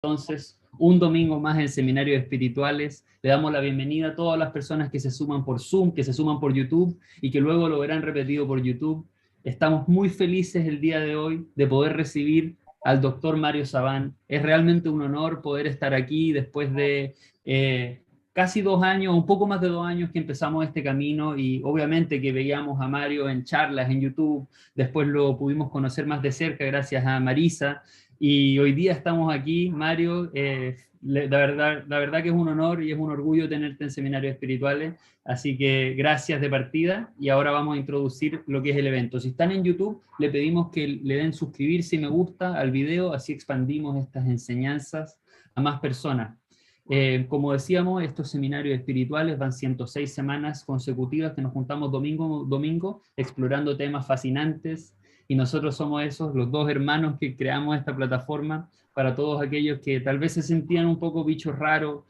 Entonces, un domingo más en Seminarios Espirituales. Le damos la bienvenida a todas las personas que se suman por Zoom, que se suman por YouTube y que luego lo verán repetido por YouTube. Estamos muy felices el día de hoy de poder recibir al doctor Mario Sabán. Es realmente un honor poder estar aquí después de casi 2 años, un poco más de 2 años que empezamos este camino, y obviamente que veíamos a Mario en charlas en YouTube, después lo pudimos conocer más de cerca gracias a Marisa, y hoy día estamos aquí, Mario. La verdad que es un honor y es un orgullo tenerte en Seminarios Espirituales, así que gracias de partida, y ahora vamos a introducir lo que es el evento. Si están en YouTube, le pedimos que le den suscribirse y me gusta al video, así expandimos estas enseñanzas a más personas. Como decíamos, estos seminarios espirituales van 106 semanas consecutivas que nos juntamos domingo a domingo explorando temas fascinantes, y nosotros somos esos, los dos hermanos que creamos esta plataforma para todos aquellos que tal vez se sentían un poco bichos raros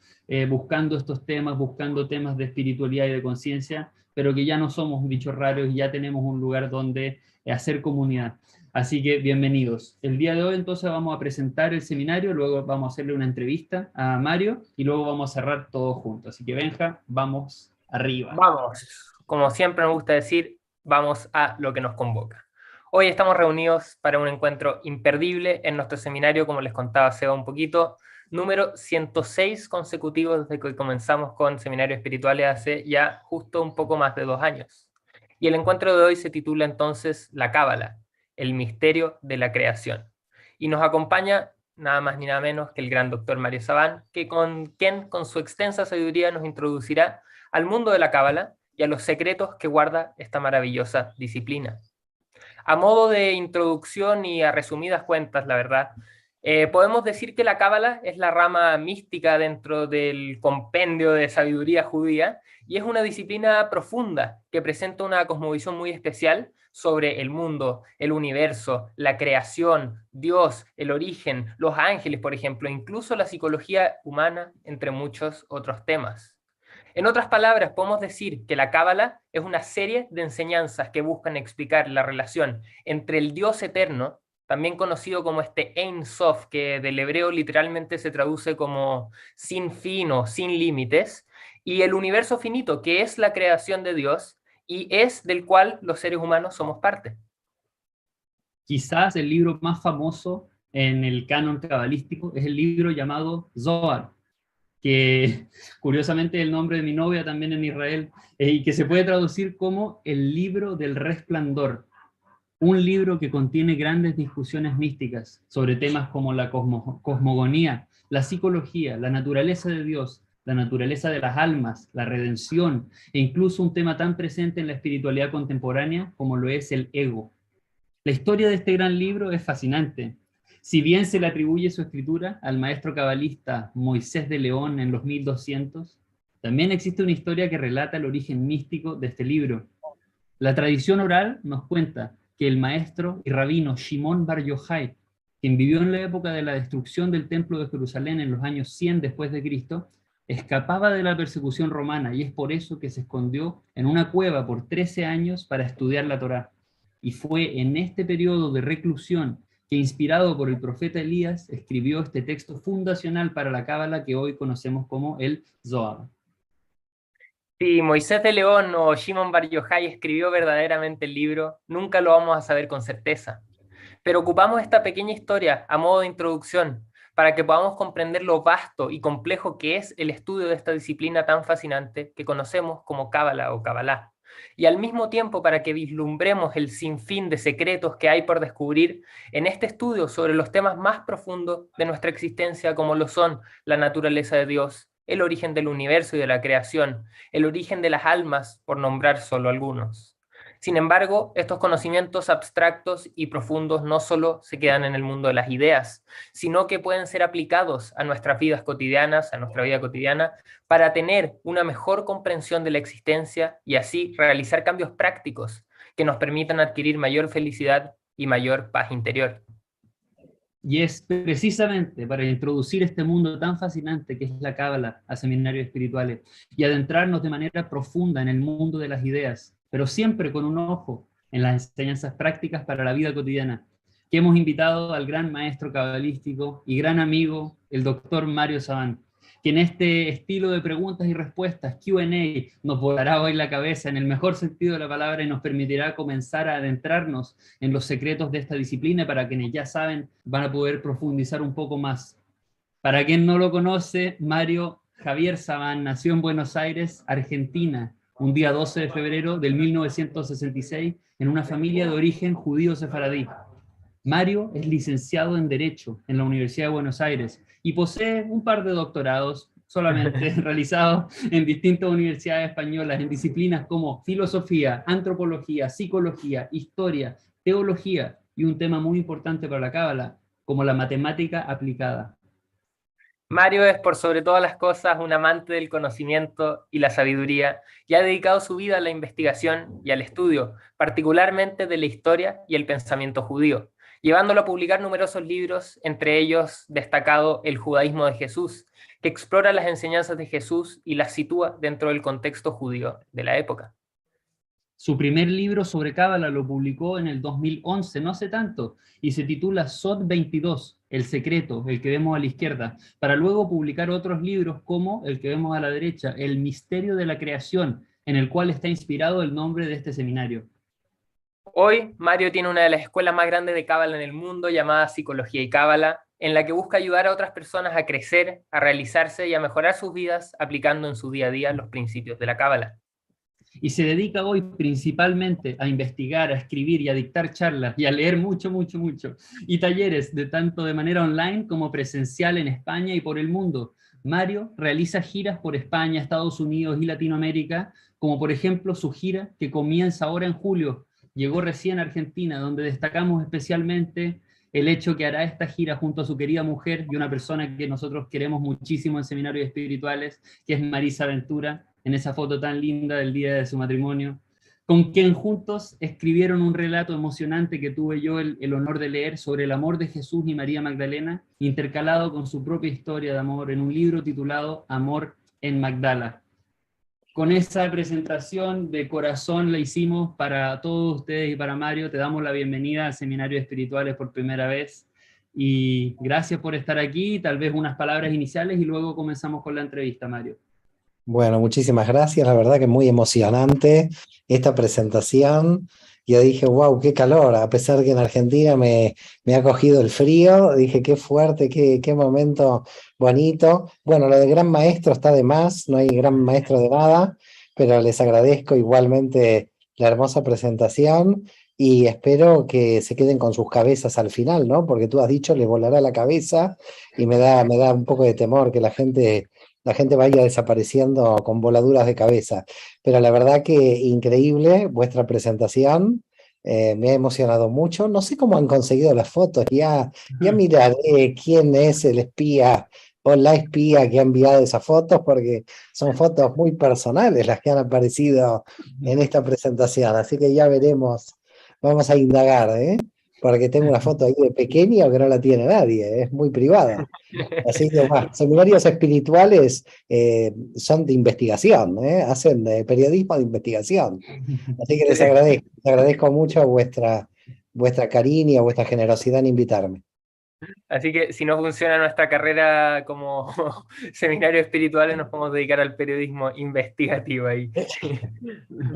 buscando estos temas, buscando temas de espiritualidad y de conciencia, pero que ya no somos bichos raros y ya tenemos un lugar donde hacer comunidad. Así que bienvenidos. El día de hoy entonces vamos a presentar el seminario, luego vamos a hacerle una entrevista a Mario y luego vamos a cerrar todo juntos. Así que Benja, vamos arriba. Vamos, como siempre me gusta decir, vamos a lo que nos convoca. Hoy estamos reunidos para un encuentro imperdible en nuestro seminario, como les contaba Seba un poquito, número 106 consecutivo desde que comenzamos con Seminarios Espirituales hace ya justo un poco más de 2 años. Y el encuentro de hoy se titula entonces La Cábala, el misterio de la creación. Y nos acompaña nada más ni nada menos que el gran doctor Mario Sabán, quien con su extensa sabiduría nos introducirá al mundo de la Cábala y a los secretos que guarda esta maravillosa disciplina. A modo de introducción y a resumidas cuentas, la verdad, podemos decir que la Cábala es la rama mística dentro del compendio de sabiduría judía y es una disciplina profunda que presenta una cosmovisión muy especial sobre el mundo, el universo, la creación, Dios, el origen, los ángeles, por ejemplo, incluso la psicología humana, entre muchos otros temas. En otras palabras, podemos decir que la Cábala es una serie de enseñanzas que buscan explicar la relación entre el Dios eterno, también conocido como este Ein Sof, que del hebreo literalmente se traduce como sin fin o sin límites, y el universo finito, que es la creación de Dios y es del cual los seres humanos somos parte. Quizás el libro más famoso en el canon cabalístico es el libro llamado Zohar, que curiosamente es el nombre de mi novia también en Israel, y que se puede traducir como el libro del resplandor, un libro que contiene grandes discusiones místicas sobre temas como la cosmogonía, la psicología, la naturaleza de Dios, la naturaleza de las almas, la redención, e incluso un tema tan presente en la espiritualidad contemporánea como lo es el ego. La historia de este gran libro es fascinante. Si bien se le atribuye su escritura al maestro cabalista Moisés de León en los 1200, también existe una historia que relata el origen místico de este libro. La tradición oral nos cuenta que el maestro y rabino Shimon Bar Yochai, quien vivió en la época de la destrucción del templo de Jerusalén en los años 100 después de Cristo, escapaba de la persecución romana, y es por eso que se escondió en una cueva por 13 años para estudiar la Torá. Y fue en este periodo de reclusión que, inspirado por el profeta Elías, escribió este texto fundacional para la Cábala que hoy conocemos como el Zohar. Si Moisés de León o Shimon Bar Yochai escribió verdaderamente el libro, nunca lo vamos a saber con certeza. Pero ocupamos esta pequeña historia a modo de introducción para que podamos comprender lo vasto y complejo que es el estudio de esta disciplina tan fascinante que conocemos como Cábala o Kabbalah. Y al mismo tiempo para que vislumbremos el sinfín de secretos que hay por descubrir en este estudio sobre los temas más profundos de nuestra existencia, como lo son la naturaleza de Dios, el origen del universo y de la creación, el origen de las almas, por nombrar solo algunos. Sin embargo, estos conocimientos abstractos y profundos no solo se quedan en el mundo de las ideas, sino que pueden ser aplicados a nuestras vidas cotidianas, a nuestra vida cotidiana, para tener una mejor comprensión de la existencia y así realizar cambios prácticos que nos permitan adquirir mayor felicidad y mayor paz interior. Y es precisamente para introducir este mundo tan fascinante que es la Cábala a seminarios espirituales y adentrarnos de manera profunda en el mundo de las ideas, pero siempre con un ojo en las enseñanzas prácticas para la vida cotidiana, que hemos invitado al gran maestro cabalístico y gran amigo el doctor Mario Sabán, que en este estilo de preguntas y respuestas, Q&A, nos volará hoy la cabeza en el mejor sentido de la palabra y nos permitirá comenzar a adentrarnos en los secretos de esta disciplina. Para quienes ya saben, van a poder profundizar un poco más. Para quien no lo conoce, Mario Javier Sabán nació en Buenos Aires, Argentina, un día 12 de febrero del 1966, en una familia de origen judío sefaradí. Mario es licenciado en Derecho en la Universidad de Buenos Aires y posee un par de doctorados solamente realizados en distintas universidades españolas en disciplinas como filosofía, antropología, psicología, historia, teología y un tema muy importante para la Cábala, como la matemática aplicada. Mario es por sobre todas las cosas un amante del conocimiento y la sabiduría y ha dedicado su vida a la investigación y al estudio, particularmente de la historia y el pensamiento judío, llevándolo a publicar numerosos libros, entre ellos destacado El judaísmo de Jesús, que explora las enseñanzas de Jesús y las sitúa dentro del contexto judío de la época. Su primer libro sobre Cábala lo publicó en el 2011, no hace tanto, y se titula Sot 22, El secreto, el que vemos a la izquierda, para luego publicar otros libros como el que vemos a la derecha, El misterio de la creación, en el cual está inspirado el nombre de este seminario. Hoy, Mario tiene una de las escuelas más grandes de Cábala en el mundo, llamada Psicología y Cábala, en la que busca ayudar a otras personas a crecer, a realizarse y a mejorar sus vidas aplicando en su día a día los principios de la Cábala. Y se dedica hoy principalmente a investigar, a escribir y a dictar charlas y a leer mucho, mucho, mucho. Y talleres, de tanto de manera online como presencial en España y por el mundo. Mario realiza giras por España, Estados Unidos y Latinoamérica, como por ejemplo su gira que comienza ahora en julio. Llegó recién a Argentina, donde destacamos especialmente el hecho que hará esta gira junto a su querida mujer y una persona que nosotros queremos muchísimo en seminarios espirituales, que es Marisa Ventura, en esa foto tan linda del día de su matrimonio, con quien juntos escribieron un relato emocionante que tuve yo el honor de leer sobre el amor de Jesús y María Magdalena, intercalado con su propia historia de amor en un libro titulado Amor en Magdala. Con esa presentación de corazón la hicimos para todos ustedes y para Mario. Te damos la bienvenida a Seminarios Espirituales por primera vez y gracias por estar aquí. Tal vez unas palabras iniciales y luego comenzamos con la entrevista, Mario. Bueno, muchísimas gracias, la verdad que muy emocionante esta presentación. Yo dije, wow, qué calor, a pesar que en Argentina me ha cogido el frío, dije, qué fuerte, qué momento bonito. Bueno, lo de gran maestro está de más, no hay gran maestro de nada, pero les agradezco igualmente la hermosa presentación y espero que se queden con sus cabezas al final, ¿no? Porque tú has dicho, les volará la cabeza y me da un poco de temor que la gente vaya desapareciendo con voladuras de cabeza. Pero la verdad que increíble vuestra presentación, me ha emocionado mucho. No sé cómo han conseguido las fotos, ya miraré quién es el espía o la espía que ha enviado esas fotos, porque son fotos muy personales las que han aparecido en esta presentación, así que ya veremos, vamos a indagar, porque tengo una foto ahí de pequeña que no la tiene nadie, es muy privada. Así que seminarios espirituales son de investigación, hacen periodismo de investigación. Así que les agradezco mucho vuestra cariño, vuestra generosidad en invitarme. Así que si no funciona nuestra carrera como seminarios espirituales, nos podemos dedicar al periodismo investigativo ahí.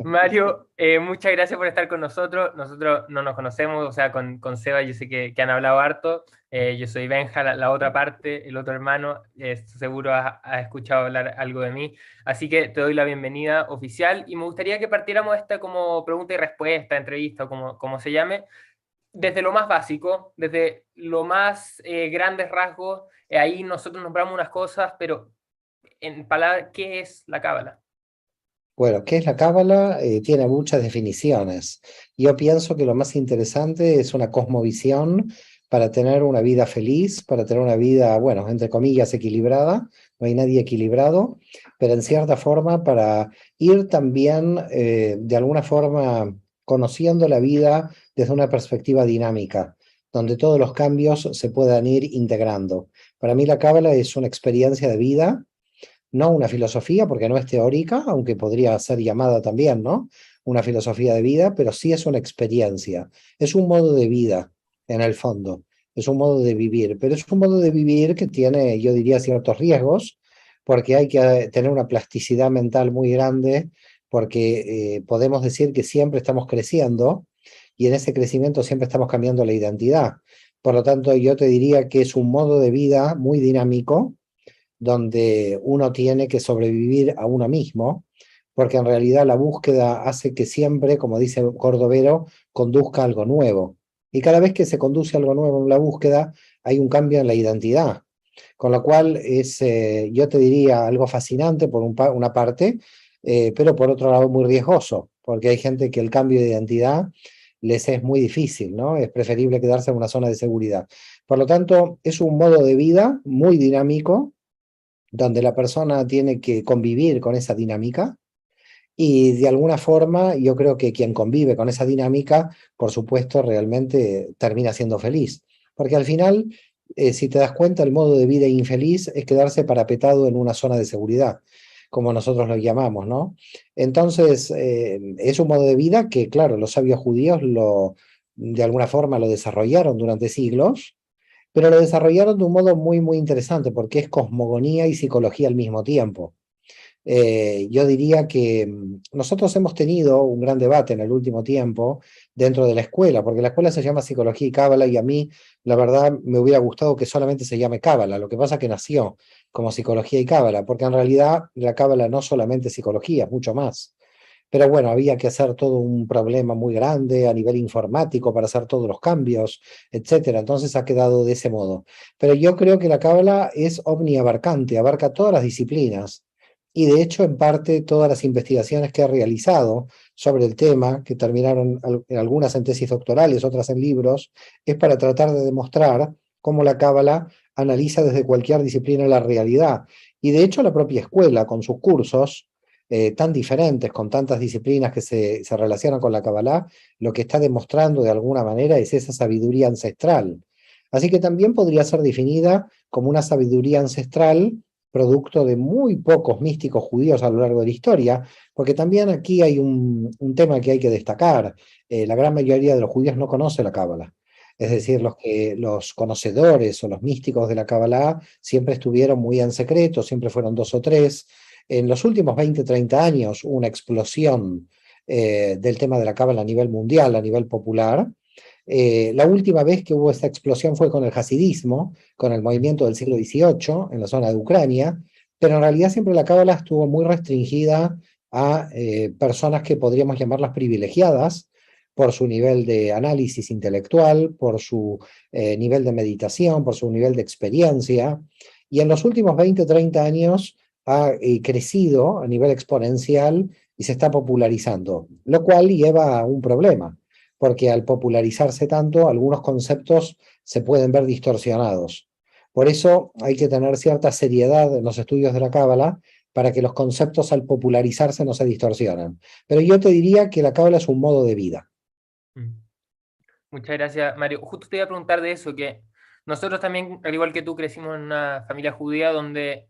Mario, muchas gracias por estar con nosotros. Nosotros no nos conocemos, o sea, con Seba yo sé que han hablado harto. Yo soy Benja, la otra parte, el otro hermano. Seguro has escuchado hablar algo de mí. Así que te doy la bienvenida oficial y me gustaría que partiéramos esta como pregunta y respuesta, entrevista, como se llame, desde lo más básico, desde lo más grandes rasgos. Ahí nosotros nombramos unas cosas, pero en palabras, ¿qué es la Cábala? Bueno, ¿qué es la Cábala? Tiene muchas definiciones. Yo pienso que lo más interesante es una cosmovisión para tener una vida feliz, para tener una vida, bueno, entre comillas, equilibrada. No hay nadie equilibrado, pero en cierta forma para ir también, de alguna forma, conociendo la vida desde una perspectiva dinámica, donde todos los cambios se puedan ir integrando. Para mí la Cábala es una experiencia de vida, no una filosofía, porque no es teórica, aunque podría ser llamada también, ¿no? Una filosofía de vida, pero sí es una experiencia, es un modo de vida, en el fondo. es un modo de vivir, pero es un modo de vivir que tiene, yo diría, ciertos riesgos, porque hay que tener una plasticidad mental muy grande, porque podemos decir que siempre estamos creciendo y en ese crecimiento siempre estamos cambiando la identidad. Por lo tanto, yo te diría que es un modo de vida muy dinámico, donde uno tiene que sobrevivir a uno mismo, porque en realidad la búsqueda hace que siempre, como dice Cordovero, conduzca a algo nuevo. Y cada vez que se conduce a algo nuevo en la búsqueda, hay un cambio en la identidad. Con lo cual es, yo te diría, algo fascinante por una parte, pero por otro lado muy riesgoso, porque hay gente que el cambio de identidad les es muy difícil, ¿no? Es preferible quedarse en una zona de seguridad. Por lo tanto, es un modo de vida muy dinámico, donde la persona tiene que convivir con esa dinámica y de alguna forma yo creo que quien convive con esa dinámica, por supuesto, realmente termina siendo feliz. Porque al final, si te das cuenta, el modo de vida infeliz es quedarse parapetado en una zona de seguridad, como nosotros lo llamamos, ¿no? Entonces, es un modo de vida que, claro, los sabios judíos de alguna forma lo desarrollaron durante siglos, pero lo desarrollaron de un modo muy, muy interesante, porque es cosmogonía y psicología al mismo tiempo. Yo diría que nosotros hemos tenido un gran debate en el último tiempo dentro de la escuela, porque la escuela se llama Psicología y Cábala, y a mí, la verdad, me hubiera gustado que solamente se llame Cábala. Lo que pasa es que nació como Psicología y Cábala, porque en realidad la Cábala no solamente es psicología, es mucho más. Pero bueno, había que hacer todo un problema muy grande a nivel informático para hacer todos los cambios, etcétera. Entonces ha quedado de ese modo. Pero yo creo que la Cábala es omniabarcante, abarca todas las disciplinas. Y de hecho, en parte, todas las investigaciones que he realizado sobre el tema, que terminaron algunas en tesis doctorales, otras en libros, es para tratar de demostrar cómo la Cábala analiza desde cualquier disciplina la realidad. Y de hecho, la propia escuela, con sus cursos, tan diferentes, con tantas disciplinas que se relacionan con la Kabbalah, lo que está demostrando de alguna manera es esa sabiduría ancestral. Así que también podría ser definida como una sabiduría ancestral, producto de muy pocos místicos judíos a lo largo de la historia, porque también aquí hay un tema que hay que destacar. La gran mayoría de los judíos no conoce la Kabbalah. Es decir, los conocedores o los místicos de la Kabbalah siempre estuvieron muy en secreto, siempre fueron dos o tres. En los últimos 20, 30 años hubo una explosión del tema de la cábala a nivel mundial, a nivel popular. La última vez que hubo esta explosión fue con el hasidismo, con el movimiento del siglo XVIII en la zona de Ucrania, pero en realidad siempre la cábala estuvo muy restringida a personas que podríamos llamarlas privilegiadas por su nivel de análisis intelectual, por su nivel de meditación, por su nivel de experiencia. Y en los últimos 20, 30 años ha crecido a nivel exponencial y se está popularizando, lo cual lleva a un problema, porque al popularizarse tanto, algunos conceptos se pueden ver distorsionados. Por eso hay que tener cierta seriedad en los estudios de la Cábala para que los conceptos al popularizarse no se distorsionen. Pero yo te diría que la Cábala es un modo de vida. Muchas gracias, Mario. Justo te iba a preguntar de eso, que nosotros también, al igual que tú, crecimos en una familia judía donde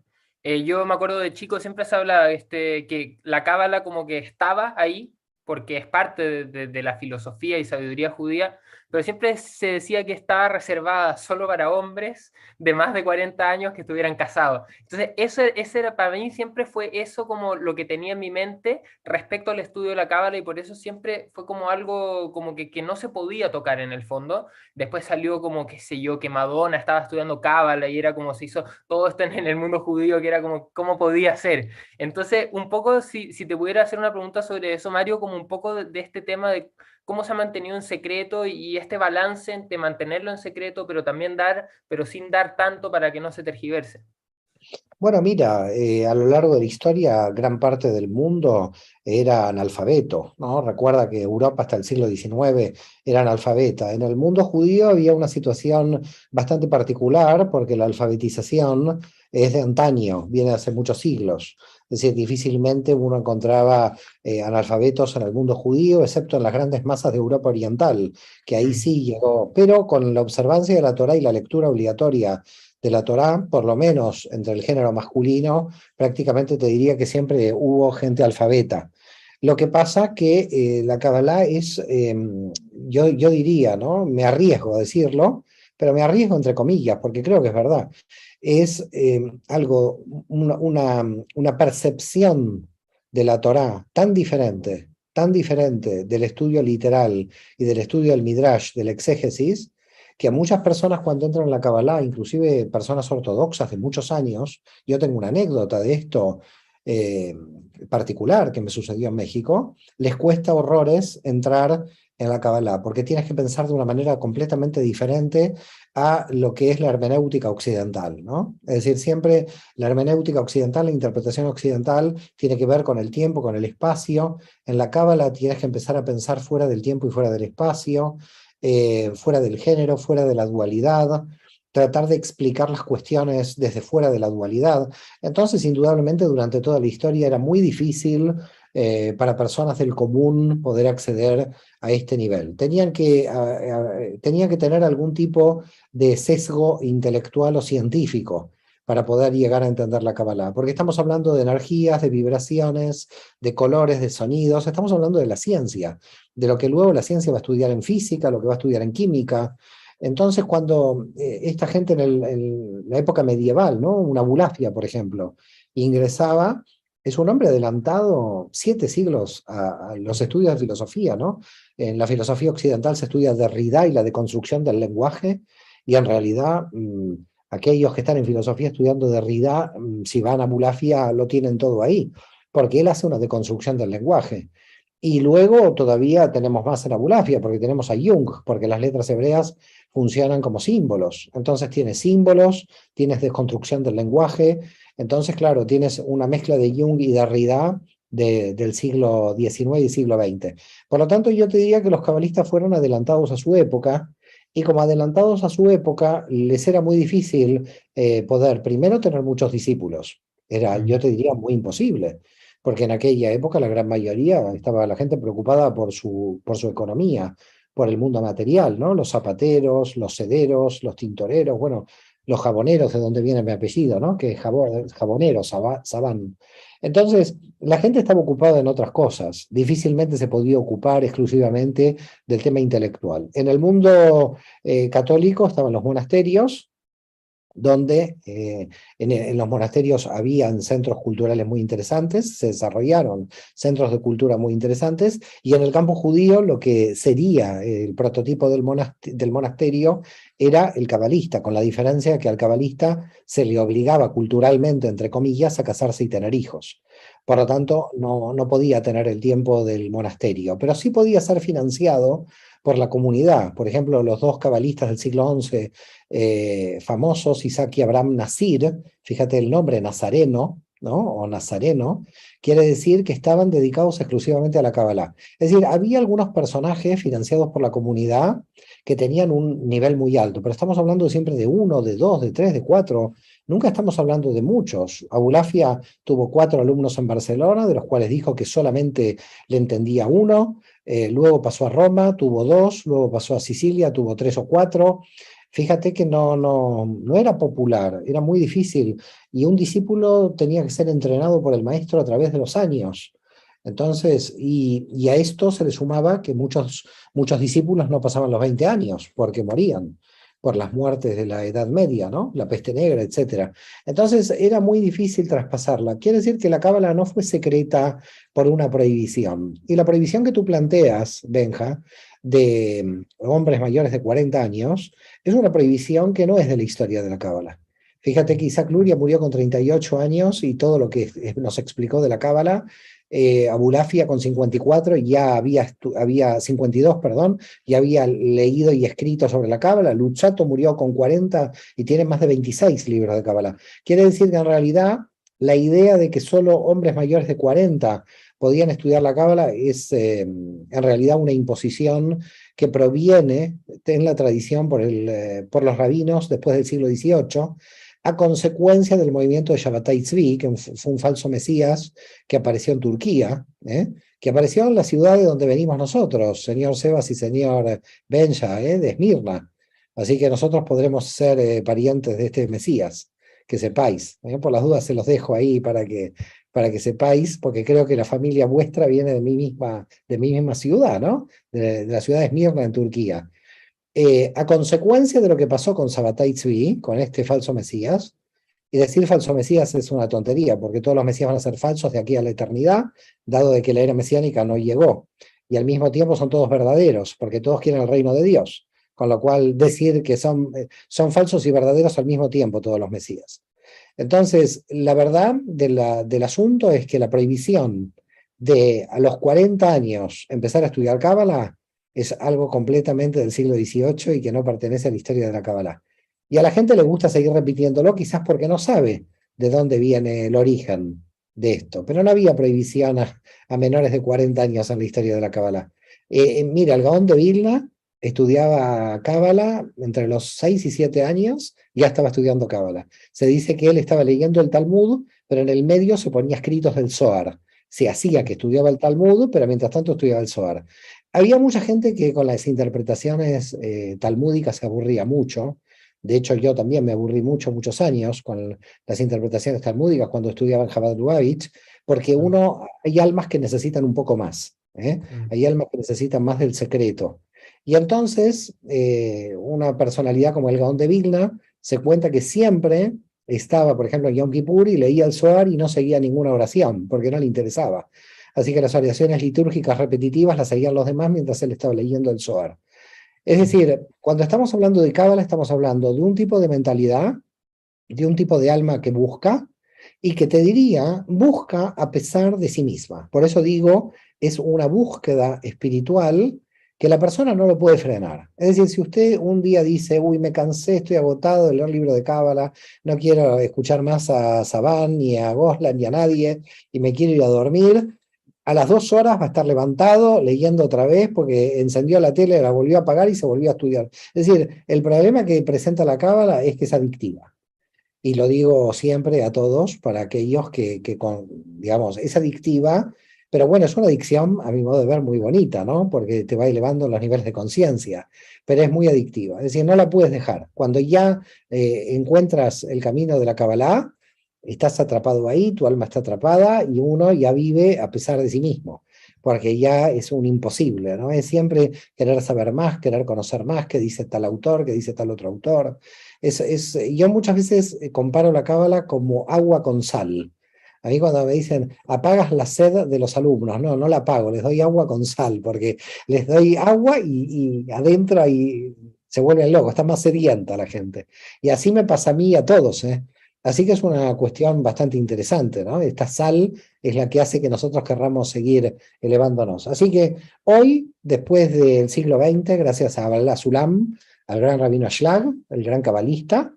yo me acuerdo de chico, siempre se habla que la cábala como que estaba ahí, porque es parte de la filosofía y sabiduría judía, pero siempre se decía que estaba reservada solo para hombres de más de 40 años que estuvieran casados. Entonces, ese era, para mí siempre fue eso como lo que tenía en mi mente respecto al estudio de la cábala, y por eso siempre fue como algo como que no se podía tocar en el fondo. Después salió como, qué sé yo, que Madonna estaba estudiando cábala y era como se hizo todo esto en el mundo judío, que era como, ¿cómo podía ser? Entonces, un poco, si te pudiera hacer una pregunta sobre eso, Mario, como un poco de este tema de cómo se ha mantenido en secreto y este balance entre mantenerlo en secreto, pero también dar, pero sin dar tanto para que no se tergiverse. Bueno, mira, a lo largo de la historia, gran parte del mundo era analfabeto, ¿no? Recuerda que Europa hasta el siglo XIX era analfabeta. En el mundo judío había una situación bastante particular porque la alfabetización es de antaño, viene de hace muchos siglos. Es decir, difícilmente uno encontraba analfabetos en el mundo judío, excepto en las grandes masas de Europa Oriental, que ahí sí llegó, pero con la observancia de la Torá y la lectura obligatoria de la Torá, por lo menos entre el género masculino, prácticamente te diría que siempre hubo gente alfabeta. Lo que pasa que la Kabbalah es, yo diría, ¿no? Me arriesgo a decirlo, pero me arriesgo entre comillas, porque creo que es verdad. Es una percepción de la Torá tan diferente del estudio literal y del estudio del Midrash, del exégesis, que a muchas personas cuando entran en la Kabbalah, inclusive personas ortodoxas de muchos años, yo tengo una anécdota de esto eh, particular que me sucedió en México, les cuesta horrores entrar en la Kabbalah, porque tienes que pensar de una manera completamente diferente a lo que es la hermenéutica occidental, ¿no? Es decir, siempre la hermenéutica occidental, la interpretación occidental, tiene que ver con el tiempo, con el espacio. En la Cábala tienes que empezar a pensar fuera del tiempo y fuera del espacio, fuera del género, fuera de la dualidad, tratar de explicar las cuestiones desde fuera de la dualidad. Entonces, indudablemente, durante toda la historia era muy difícil para personas del común poder acceder a este nivel. Tenían que tener algún tipo de sesgo intelectual o científico para poder llegar a entender la Kabbalah, porque estamos hablando de energías, de vibraciones, de colores, de sonidos, estamos hablando de la ciencia, de lo que luego la ciencia va a estudiar en física, lo que va a estudiar en química. Entonces, cuando esta gente en la época medieval, ¿no? Una Bulafia, por ejemplo, ingresaba, es un hombre adelantado 7 siglos a los estudios de filosofía, ¿no? En la filosofía occidental se estudia Derrida y la deconstrucción del lenguaje, y en realidad aquellos que están en filosofía estudiando Derrida, si van a Bulafia, lo tienen todo ahí, porque él hace una deconstrucción del lenguaje. Y luego todavía tenemos más en Abulafia, porque tenemos a Jung, porque las letras hebreas funcionan como símbolos. Entonces tienes símbolos, tienes desconstrucción del lenguaje. Entonces, claro, tienes una mezcla de Jung y Derrida del siglo XIX y siglo XX. Por lo tanto, yo te diría que los cabalistas fueron adelantados a su época, y como adelantados a su época, les era muy difícil poder, primero, tener muchos discípulos. Era, yo te diría, muy imposible, porque en aquella época la gran mayoría estaba la gente preocupada por su economía, por el mundo material, ¿no? Los zapateros, los sederos, los tintoreros, bueno, los jaboneros, de donde viene mi apellido, ¿no? Que es jabonero, Sabán. Entonces, la gente estaba ocupada en otras cosas, difícilmente se podía ocupar exclusivamente del tema intelectual. En el mundo católico estaban los monasterios, donde en los monasterios habían centros culturales muy interesantes, se desarrollaron centros de cultura muy interesantes, y en el campo judío lo que sería el prototipo del monasterio era el cabalista, con la diferencia que al cabalista se le obligaba culturalmente, entre comillas, a casarse y tener hijos. Por lo tanto, no podía tener el tiempo del monasterio, pero sí podía ser financiado por la comunidad. Por ejemplo, los 2 cabalistas del siglo XI famosos, Isaac y Abraham Nasir, fíjate el nombre, Nazareno, ¿no? O Nazareno, quiere decir que estaban dedicados exclusivamente a la Kabbalah. Es decir, había algunos personajes financiados por la comunidad que tenían un nivel muy alto, pero estamos hablando siempre de 1, de 2, de 3, de 4, nunca estamos hablando de muchos. Abulafia tuvo 4 alumnos en Barcelona, de los cuales dijo que solamente le entendía 1, luego pasó a Roma, tuvo 2, luego pasó a Sicilia, tuvo 3 o 4. Fíjate que no era popular, era muy difícil, y un discípulo tenía que ser entrenado por el maestro a través de los años. Entonces, y a esto se le sumaba que muchos discípulos no pasaban los 20 años porque morían por las muertes de la Edad Media, ¿no? La peste negra, etc. Entonces era muy difícil traspasarla. Quiere decir que la Cábala no fue secreta por una prohibición. Y la prohibición que tú planteas, Benja, de hombres mayores de 40 años, es una prohibición que no es de la historia de la Cábala. Fíjate que Isaac Luria murió con 38 años y todo lo que nos explicó de la Cábala, Abulafia con 54 ya había 52, perdón, ya había leído y escrito sobre la Cábala. Luzzatto murió con 40 y tiene más de 26 libros de Cábala. Quiere decir que en realidad la idea de que solo hombres mayores de 40 podían estudiar la Cábala es en realidad una imposición que proviene en la tradición por los rabinos después del siglo XVIII, a consecuencia del movimiento de Shabbatai Tzvi, que fue un falso mesías que apareció en Turquía, que apareció en la ciudad de donde venimos nosotros, señor Sebas y señor Benja, de Esmirna. Así que nosotros podremos ser parientes de este mesías, que sepáis. Por las dudas se los dejo ahí para que sepáis, porque creo que la familia vuestra viene de mi misma ciudad, ¿no? De la ciudad de Esmirna en Turquía. A consecuencia de lo que pasó con Sabbatai Tzvi, con este falso Mesías, y decir falso Mesías es una tontería, porque todos los Mesías van a ser falsos de aquí a la eternidad, dado de que la era mesiánica no llegó. Y al mismo tiempo son todos verdaderos, porque todos quieren el reino de Dios. Con lo cual, decir que son falsos y verdaderos al mismo tiempo todos los Mesías. Entonces, la verdad del asunto es que la prohibición de a los 40 años empezar a estudiar Cábala es algo completamente del siglo XVIII y que no pertenece a la historia de la Cábala. Y a la gente le gusta seguir repitiéndolo, quizás porque no sabe de dónde viene el origen de esto. Pero no había prohibición a menores de 40 años en la historia de la Cábala. Mira, el Gaón de Vilna estudiaba Cábala entre los 6 y 7 años, ya estaba estudiando Cábala. Se dice que él estaba leyendo el Talmud, pero en el medio se ponía escritos del Zohar. Se hacía que estudiaba el Talmud, pero mientras tanto estudiaba el Zohar. Había mucha gente que con las interpretaciones talmúdicas se aburría mucho. De hecho, yo también me aburrí muchos años con las interpretaciones talmúdicas cuando estudiaba en Chabad Lubavitch, porque hay almas que necesitan un poco más. Hay almas que necesitan más del secreto. Y entonces, una personalidad como el Gaón de Vilna se cuenta que siempre estaba, por ejemplo, en Yom Kippur y leía el Zohar y no seguía ninguna oración, porque no le interesaba. Así que las oraciones litúrgicas repetitivas las seguían los demás mientras él estaba leyendo el Zohar. Es decir, cuando estamos hablando de Cábala, estamos hablando de un tipo de mentalidad, de un tipo de alma que busca, y que te diría, busca a pesar de sí misma. Por eso digo, es una búsqueda espiritual que la persona no lo puede frenar. Es decir, si usted un día dice, uy, me cansé, estoy agotado de leer libro de Cábala, no quiero escuchar más a Saban, ni a Goslan, ni a nadie, y me quiero ir a dormir, a las 2 horas va a estar levantado, leyendo otra vez, porque encendió la tele, la volvió a apagar y se volvió a estudiar. Es decir, el problema que presenta la Cábala es que es adictiva. Y lo digo siempre a todos, para aquellos que digamos, es adictiva, pero bueno, es una adicción, a mi modo de ver, muy bonita, ¿no? Porque te va elevando los niveles de conciencia, pero es muy adictiva. Es decir, no la puedes dejar. Cuando ya encuentras el camino de la Kabbalah, estás atrapado ahí, tu alma está atrapada y uno ya vive a pesar de sí mismo, porque ya es un imposible, ¿no? Es siempre querer saber más, querer conocer más, qué dice tal autor, qué dice tal otro autor. Yo muchas veces comparo la Cábala como agua con sal. A mí cuando me dicen, apagas la sed de los alumnos, no la apago, les doy agua con sal, porque les doy agua y adentro ahí se vuelven locos, está más sedienta la gente. Y así me pasa a mí y a todos, ¿eh? Así que es una cuestión bastante interesante, ¿no? Esta sal es la que hace que nosotros querramos seguir elevándonos. Así que hoy, después del siglo XX, gracias a Abdalá Sulam, al gran rabino Ashlag, el gran cabalista,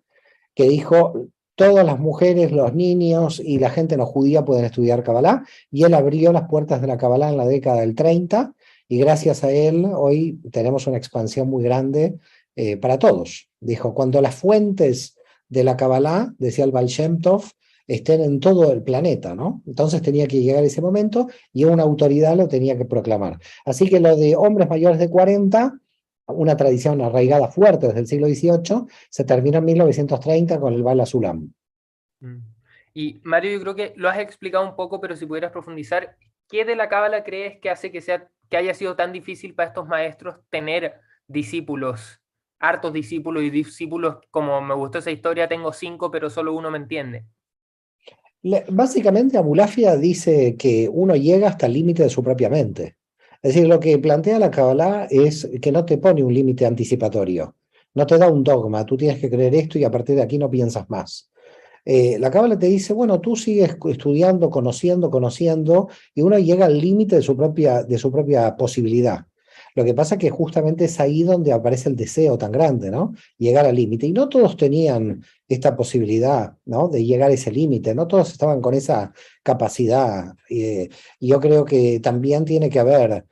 que dijo, todas las mujeres, los niños y la gente no judía pueden estudiar Kabbalah, y él abrió las puertas de la Kabbalah en la década del 30, y gracias a él hoy tenemos una expansión muy grande para todos. Dijo, cuando las fuentes de la Kabbalah, decía el Baal Shem Tov, estén en todo el planeta, ¿no? Entonces tenía que llegar ese momento y una autoridad lo tenía que proclamar. Así que lo de hombres mayores de 40, una tradición arraigada fuerte desde el siglo XVIII, se terminó en 1930 con el Bala Sulam. Y Mario, yo creo que lo has explicado un poco, pero si pudieras profundizar, ¿qué de la Cábala crees que hace que haya sido tan difícil para estos maestros tener discípulos, hartos discípulos y discípulos, como me gustó esa historia, tengo 5, pero solo uno me entiende? Básicamente, Abulafia dice que uno llega hasta el límite de su propia mente. Es decir, lo que plantea la Kabbalah es que no te pone un límite anticipatorio, no te da un dogma, tú tienes que creer esto y a partir de aquí no piensas más. La Cábala te dice, bueno, tú sigues estudiando, conociendo, y uno llega al límite de su propia posibilidad. Lo que pasa es que justamente es ahí donde aparece el deseo tan grande, ¿no? Llegar al límite. Y no todos tenían esta posibilidad, ¿no? De llegar a ese límite, no todos estaban con esa capacidad. Y yo creo que también tiene que haber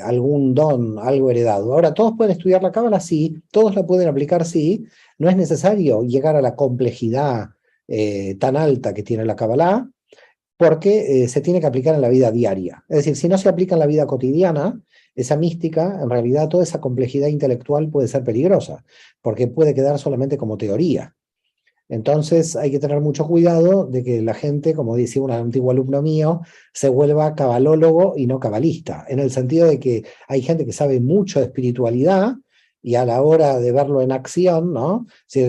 algún don, algo heredado. Ahora, ¿todos pueden estudiar la Cábala? Sí. ¿Todos la pueden aplicar? Sí. No es necesario llegar a la complejidad tan alta que tiene la Kabbalah, porque se tiene que aplicar en la vida diaria. Es decir, si no se aplica en la vida cotidiana, esa mística, en realidad toda esa complejidad intelectual puede ser peligrosa, porque puede quedar solamente como teoría. Entonces hay que tener mucho cuidado de que la gente, como decía un antiguo alumno mío, se vuelva cabalólogo y no cabalista, en el sentido de que hay gente que sabe mucho de espiritualidad, y a la hora de verlo en acción, ¿no? Sí,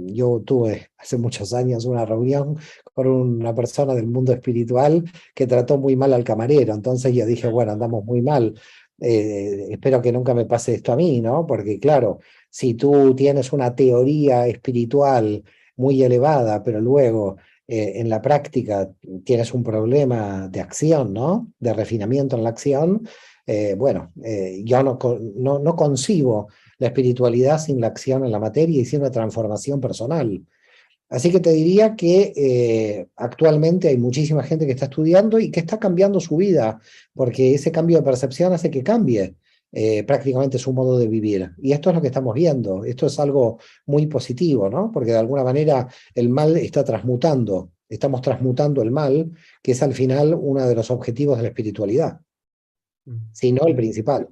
yo tuve hace muchos años una reunión con una persona del mundo espiritual que trató muy mal al camarero, entonces yo dije, bueno, andamos muy mal, espero que nunca me pase esto a mí, ¿no? Porque claro, si tú tienes una teoría espiritual muy elevada, pero luego en la práctica tienes un problema de acción, ¿no? De refinamiento en la acción, bueno, yo no concibo la espiritualidad sin la acción en la materia y sin una transformación personal. Así que te diría que actualmente hay muchísima gente que está estudiando y que está cambiando su vida, porque ese cambio de percepción hace que cambie prácticamente su modo de vivir. Y esto es lo que estamos viendo. Esto es algo muy positivo, ¿no? Porque de alguna manera el mal está transmutando. Estamos transmutando el mal, que es al final uno de los objetivos de la espiritualidad, si no el principal.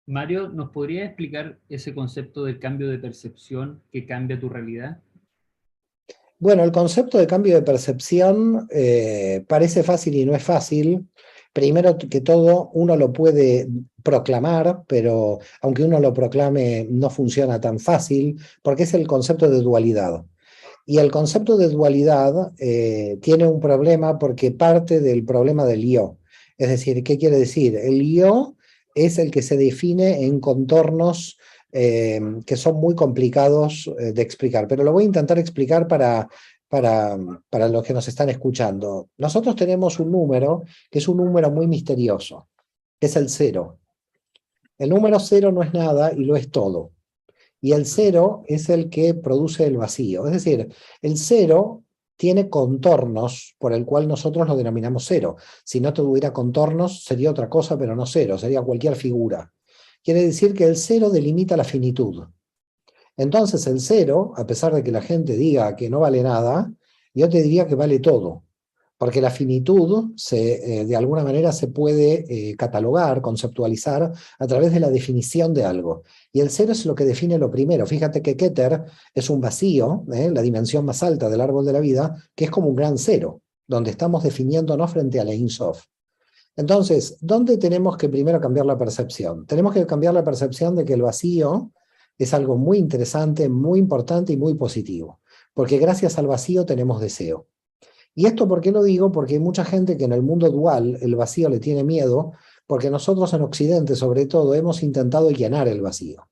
Mario, ¿nos podrías explicar ese concepto del cambio de percepción que cambia tu realidad? Bueno, el concepto de cambio de percepción parece fácil y no es fácil. Primero que todo, uno lo puede proclamar, pero aunque uno lo proclame, no funciona tan fácil, porque es el concepto de dualidad. Y el concepto de dualidad tiene un problema porque parte del problema del yo. Es decir, ¿qué quiere decir? El yo es el que se define en contornos que son muy complicados de explicar, pero lo voy a intentar explicar para los que nos están escuchando. Nosotros tenemos un número que es un número muy misterioso, que es el cero. El número cero no es nada y lo es todo. Y el cero es el que produce el vacío. Es decir, el cero tiene contornos por el cual nosotros lo denominamos cero. Si no tuviera contornos, sería otra cosa, pero no cero, sería cualquier figura. Quiere decir que el cero delimita la finitud. Entonces el cero, a pesar de que la gente diga que no vale nada, yo te diría que vale todo. Porque la finitud de alguna manera se puede catalogar, conceptualizar a través de la definición de algo. Y el cero es lo que define lo primero. Fíjate que Keter es un vacío, la dimensión más alta del árbol de la vida, que es como un gran cero, donde estamos definiéndonos frente a la Ein Sof. Entonces, ¿dónde tenemos que primero cambiar la percepción? Tenemos que cambiar la percepción de que el vacío es algo muy interesante, muy importante y muy positivo. Porque gracias al vacío tenemos deseo. ¿Y esto por qué lo digo? Porque hay mucha gente que en el mundo dual el vacío le tiene miedo, porque nosotros en Occidente, sobre todo, hemos intentado llenar el vacío.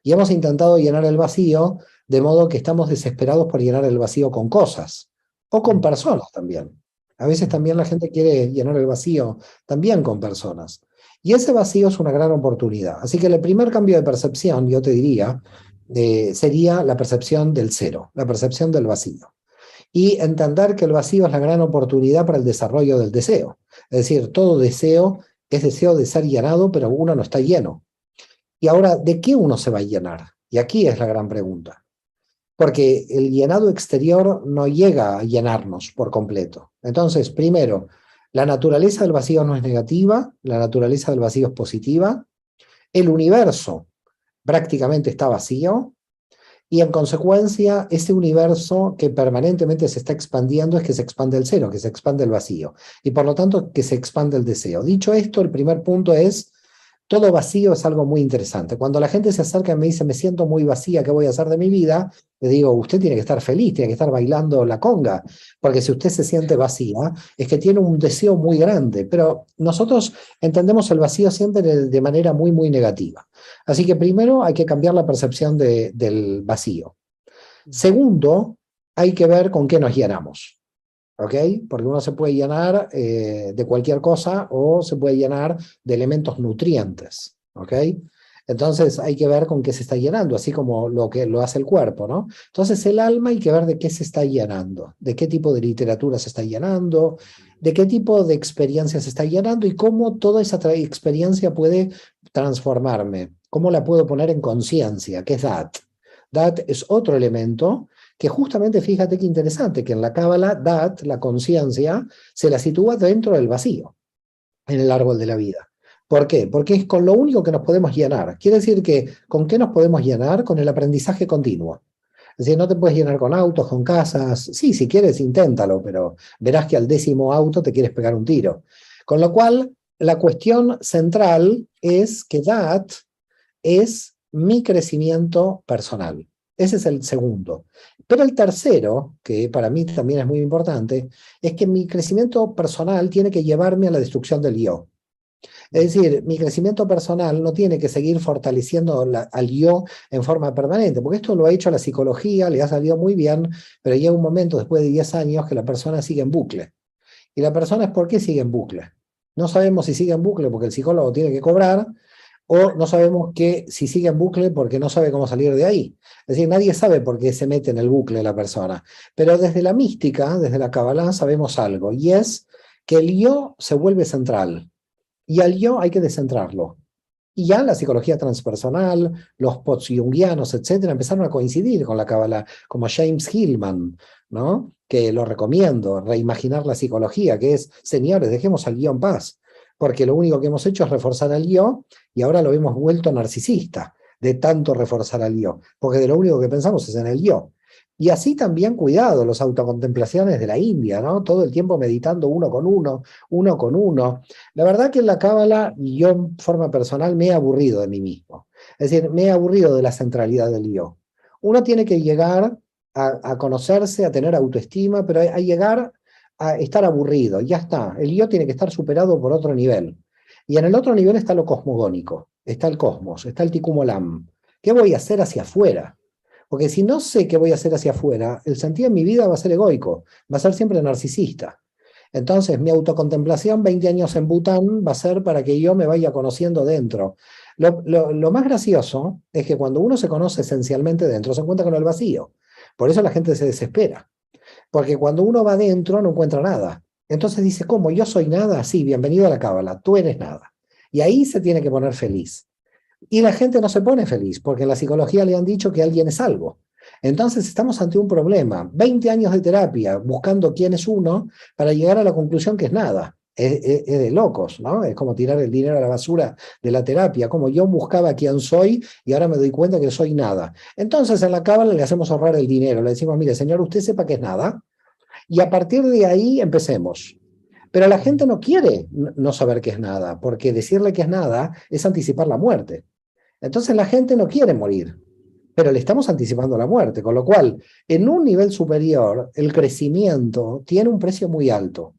Y hemos intentado llenar el vacío de modo que estamos desesperados por llenar el vacío con cosas, o con personas también. A veces también la gente quiere llenar el vacío también con personas. Y ese vacío es una gran oportunidad. Así que el primer cambio de percepción, yo te diría, sería la percepción del cero, la percepción del vacío. Y entender que el vacío es la gran oportunidad para el desarrollo del deseo. Es decir, todo deseo es deseo de ser llenado, pero uno no está lleno. Y ahora, ¿de qué uno se va a llenar? Y aquí es la gran pregunta. Porque el llenado exterior no llega a llenarnos por completo. Entonces, primero, la naturaleza del vacío no es negativa, la naturaleza del vacío es positiva. El universo prácticamente está vacío. Y en consecuencia, ese universo que permanentemente se está expandiendo es que se expande el cero, que se expande el vacío. Y por lo tanto, que se expande el deseo. Dicho esto, el primer punto es, todo vacío es algo muy interesante. Cuando la gente se acerca y me dice, me siento muy vacía, ¿qué voy a hacer de mi vida? Le digo, usted tiene que estar feliz, tiene que estar bailando la conga. Porque si usted se siente vacía, es que tiene un deseo muy grande. Pero nosotros entendemos el vacío siempre de manera muy, muy negativa. Así que primero hay que cambiar la percepción del vacío. Segundo, hay que ver con qué nos llenamos. ¿Ok? Porque uno se puede llenar de cualquier cosa o se puede llenar de elementos nutrientes. ¿Ok? Entonces hay que ver con qué se está llenando, así como lo que lo hace el cuerpo, ¿no? Entonces el alma hay que ver de qué se está llenando, de qué tipo de literatura se está llenando, de qué tipo de experiencia se está llenando y cómo toda esa experiencia puede transformarme, cómo la puedo poner en conciencia, que es Dat. Dat es otro elemento que justamente, fíjate qué interesante, que en la Cábala, Dat, la conciencia, se la sitúa dentro del vacío, en el árbol de la vida. ¿Por qué? Porque es con lo único que nos podemos llenar. Quiere decir que, ¿con qué nos podemos llenar? Con el aprendizaje continuo. Es decir, no te puedes llenar con autos, con casas. Sí, si quieres, inténtalo, pero verás que al 10º auto te quieres pegar un tiro. Con lo cual, la cuestión central es que Dat es mi crecimiento personal. Ese es el segundo. Pero el tercero, que para mí también es muy importante, es que mi crecimiento personal tiene que llevarme a la destrucción del yo. Es decir, mi crecimiento personal no tiene que seguir fortaleciendo al yo en forma permanente, porque esto lo ha hecho la psicología, le ha salido muy bien, pero llega un momento después de 10 años que la persona sigue en bucle. Y la persona es ¿por qué sigue en bucle? No sabemos si sigue en bucle porque el psicólogo tiene que cobrar, o no sabemos que si sigue en bucle porque no sabe cómo salir de ahí. Es decir, nadie sabe por qué se mete en el bucle la persona. Pero desde la mística, desde la Kabbalah, sabemos algo, y es que el yo se vuelve central, y al yo hay que descentrarlo. Y ya la psicología transpersonal, los post-jungianos, etcétera, empezaron a coincidir con la Kabbalah, como James Hillman, ¿no? Que lo recomiendo, reimaginar la psicología, que es, señores, dejemos al yo en paz, porque lo único que hemos hecho es reforzar al yo, y ahora lo hemos vuelto narcisista, de tanto reforzar al yo, porque de lo único que pensamos es en el yo. Y así también, cuidado, los autocontemplaciones de la India, ¿no? Todo el tiempo meditando uno con uno, uno con uno. La verdad que en la Cábala, yo en forma personal me he aburrido de mí mismo. Es decir, me he aburrido de la centralidad del yo. Uno tiene que llegar a conocerse, a tener autoestima, pero a llegar a estar aburrido, ya está. El yo tiene que estar superado por otro nivel. Y en el otro nivel está lo cosmogónico, está el cosmos, está el Tikkun Olam. ¿Qué voy a hacer hacia afuera? Porque si no sé qué voy a hacer hacia afuera, el sentido de mi vida va a ser egoico, va a ser siempre narcisista. Entonces, mi autocontemplación 20 años en Bután va a ser para que yo me vaya conociendo dentro. Lo más gracioso es que cuando uno se conoce esencialmente dentro, se encuentra con el vacío. Por eso la gente se desespera. Porque cuando uno va dentro no encuentra nada. Entonces dice, ¿cómo? ¿Yo soy nada? Sí, bienvenido a la Cábala, tú eres nada. Y ahí se tiene que poner feliz. Y la gente no se pone feliz, porque en la psicología le han dicho que alguien es algo. Entonces estamos ante un problema. 20 años de terapia buscando quién es uno para llegar a la conclusión que es nada. Es de locos, ¿no? Es como tirar el dinero a la basura de la terapia, como yo buscaba quién soy y ahora me doy cuenta que soy nada. Entonces en la cábala le hacemos ahorrar el dinero, le decimos, mire señor, usted sepa que es nada, y a partir de ahí empecemos. Pero la gente no quiere no saber qué es nada, porque decirle que es nada es anticipar la muerte. Entonces la gente no quiere morir, pero le estamos anticipando la muerte, con lo cual, en un nivel superior, el crecimiento tiene un precio muy alto.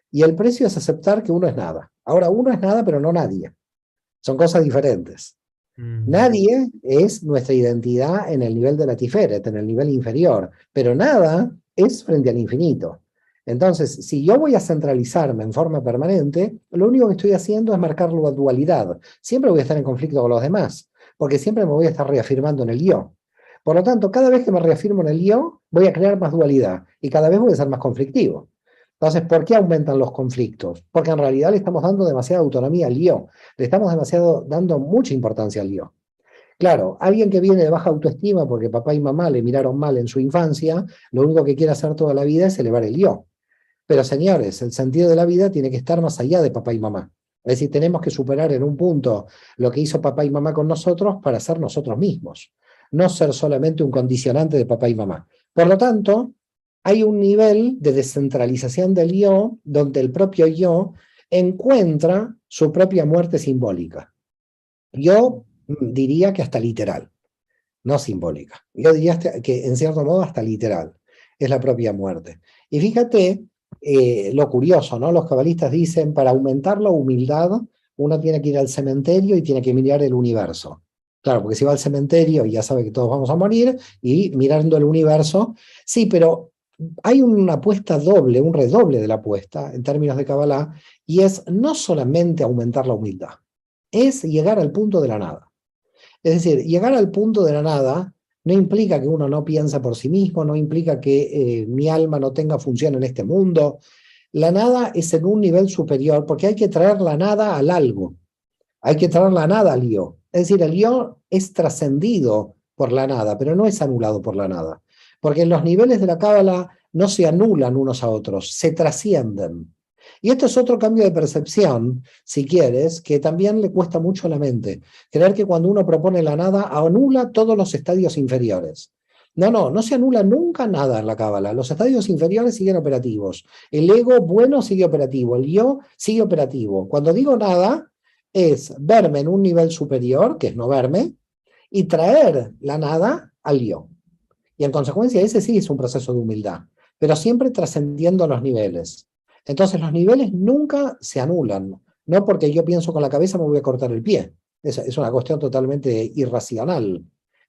Y el precio es aceptar que uno es nada. Ahora, uno es nada, pero no nadie. Son cosas diferentes. Nadie es nuestra identidad en el nivel de la Tiferet, en el nivel inferior, pero nada es frente al infinito. Entonces, si yo voy a centralizarme en forma permanente, lo único que estoy haciendo es marcar la dualidad. Siempre voy a estar en conflicto con los demás, porque siempre me voy a estar reafirmando en el yo. Por lo tanto, cada vez que me reafirmo en el yo, voy a crear más dualidad y cada vez voy a ser más conflictivo. Entonces, ¿por qué aumentan los conflictos? Porque en realidad le estamos dando demasiada autonomía al yo, le estamos dando mucha importancia al yo. Claro, alguien que viene de baja autoestima porque papá y mamá le miraron mal en su infancia, lo único que quiere hacer toda la vida es elevar el yo. Pero señores, el sentido de la vida tiene que estar más allá de papá y mamá. Es decir, tenemos que superar en un punto lo que hizo papá y mamá con nosotros para ser nosotros mismos, no ser solamente un condicionante de papá y mamá. Por lo tanto, hay un nivel de descentralización del yo donde el propio yo encuentra su propia muerte simbólica. Yo diría que hasta literal, no simbólica. Yo diría que en cierto modo hasta literal. Es la propia muerte. Y fíjate lo curioso, ¿no? Los cabalistas dicen, para aumentar la humildad, uno tiene que ir al cementerio y tiene que mirar el universo. Claro, porque si va al cementerio y ya sabe que todos vamos a morir, y mirando el universo, sí, pero hay una apuesta doble, un redoble de la apuesta en términos de Kabbalah, y es no solamente aumentar la humildad, es llegar al punto de la nada. Es decir, llegar al punto de la nada no implica que uno no piensa por sí mismo, no implica que mi alma no tenga función en este mundo. La nada es en un nivel superior, porque hay que traer la nada al algo. Hay que traer la nada al yo. Es decir, el yo es trascendido por la nada, pero no es anulado por la nada. Porque en los niveles de la Cábala no se anulan unos a otros, se trascienden. Y esto es otro cambio de percepción, si quieres, que también le cuesta mucho a la mente. Creer que cuando uno propone la nada, anula todos los estadios inferiores. No se anula nunca nada en la Cábala. Los estadios inferiores siguen operativos. El ego bueno sigue operativo, el yo sigue operativo. Cuando digo nada, es verme en un nivel superior, que es no verme, y traer la nada al yo. Y en consecuencia ese sí es un proceso de humildad, pero siempre trascendiendo los niveles. Entonces los niveles nunca se anulan, no porque yo pienso con la cabeza me voy a cortar el pie, es una cuestión totalmente irracional.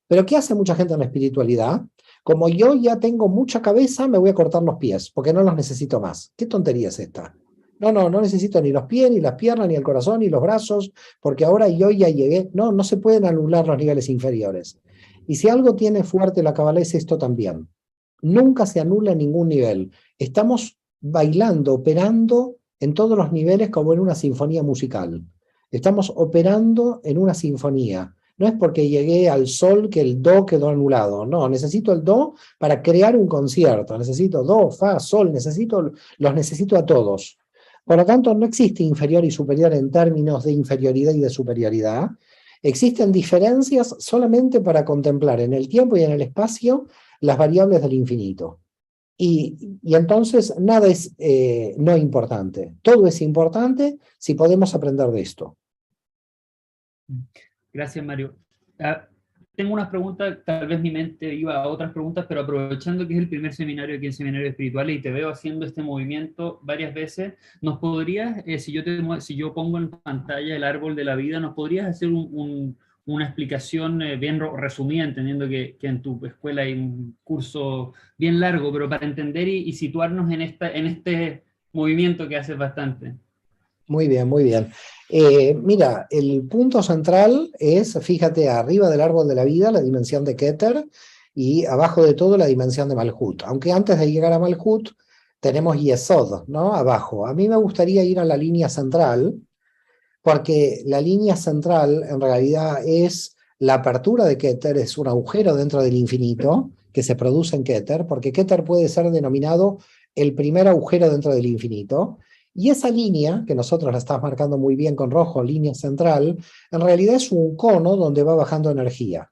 Pero ¿qué hace mucha gente en la espiritualidad? Como yo ya tengo mucha cabeza, me voy a cortar los pies, porque no los necesito más. ¿Qué tontería es esta? No necesito ni los pies, ni las piernas, ni el corazón, ni los brazos, porque ahora yo ya llegué. No se pueden anular los niveles inferiores. Y si algo tiene fuerte la Kabbalah es esto también. Nunca se anula ningún nivel. Estamos bailando, operando en todos los niveles como en una sinfonía musical. Estamos operando en una sinfonía. No es porque llegué al sol que el do quedó anulado. No, necesito el do para crear un concierto. Necesito do, fa, sol, los necesito a todos. Por lo tanto, no existe inferior y superior en términos de inferioridad y de superioridad. Existen diferencias solamente para contemplar en el tiempo y en el espacio las variables del infinito. Y entonces nada es no importante. Todo es importante si podemos aprender de esto. Gracias, Mario. Tengo unas preguntas, tal vez mi mente iba a otras preguntas, pero aprovechando que es el primer seminario aquí en Seminarios Espirituales y te veo haciendo este movimiento varias veces, ¿nos podrías, si yo pongo en pantalla el árbol de la vida, ¿nos podrías hacer una explicación bien resumida, entendiendo que en tu escuela hay un curso bien largo, pero para entender y situarnos en este movimiento que haces bastante? Muy bien, muy bien. Mira, el punto central es, fíjate, arriba del árbol de la vida, la dimensión de Keter, y abajo de todo la dimensión de Malhut. Aunque antes de llegar a Malhut tenemos Yesod, ¿no? Abajo. A mí me gustaría ir a la línea central, porque la línea central en realidad es la apertura de Keter, es un agujero dentro del infinito que se produce en Keter, porque Keter puede ser denominado el primer agujero dentro del infinito. Y esa línea, que nosotros la estamos marcando muy bien con rojo, línea central, en realidad es un cono donde va bajando energía.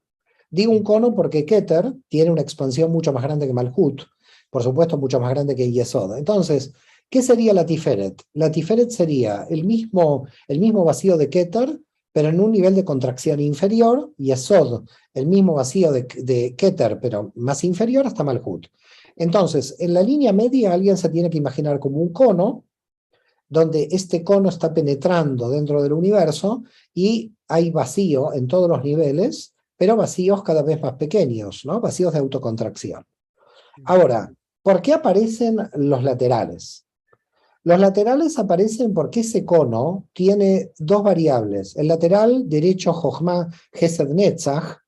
Digo un cono porque Keter tiene una expansión mucho más grande que Malhut, por supuesto mucho más grande que Yesod. Entonces, ¿qué sería la Tiferet? La Tiferet sería el mismo vacío de Keter, pero en un nivel de contracción inferior, Yesod, el mismo vacío de Keter, pero más inferior hasta Malhut. Entonces, en la línea media alguien se tiene que imaginar como un cono, donde este cono está penetrando dentro del universo y hay vacío en todos los niveles, pero vacíos cada vez más pequeños, ¿no? Vacíos de autocontracción. Ahora, ¿por qué aparecen los laterales? Los laterales aparecen porque ese cono tiene dos variables. El lateral derecho, Jochma, Gesed, Netzach,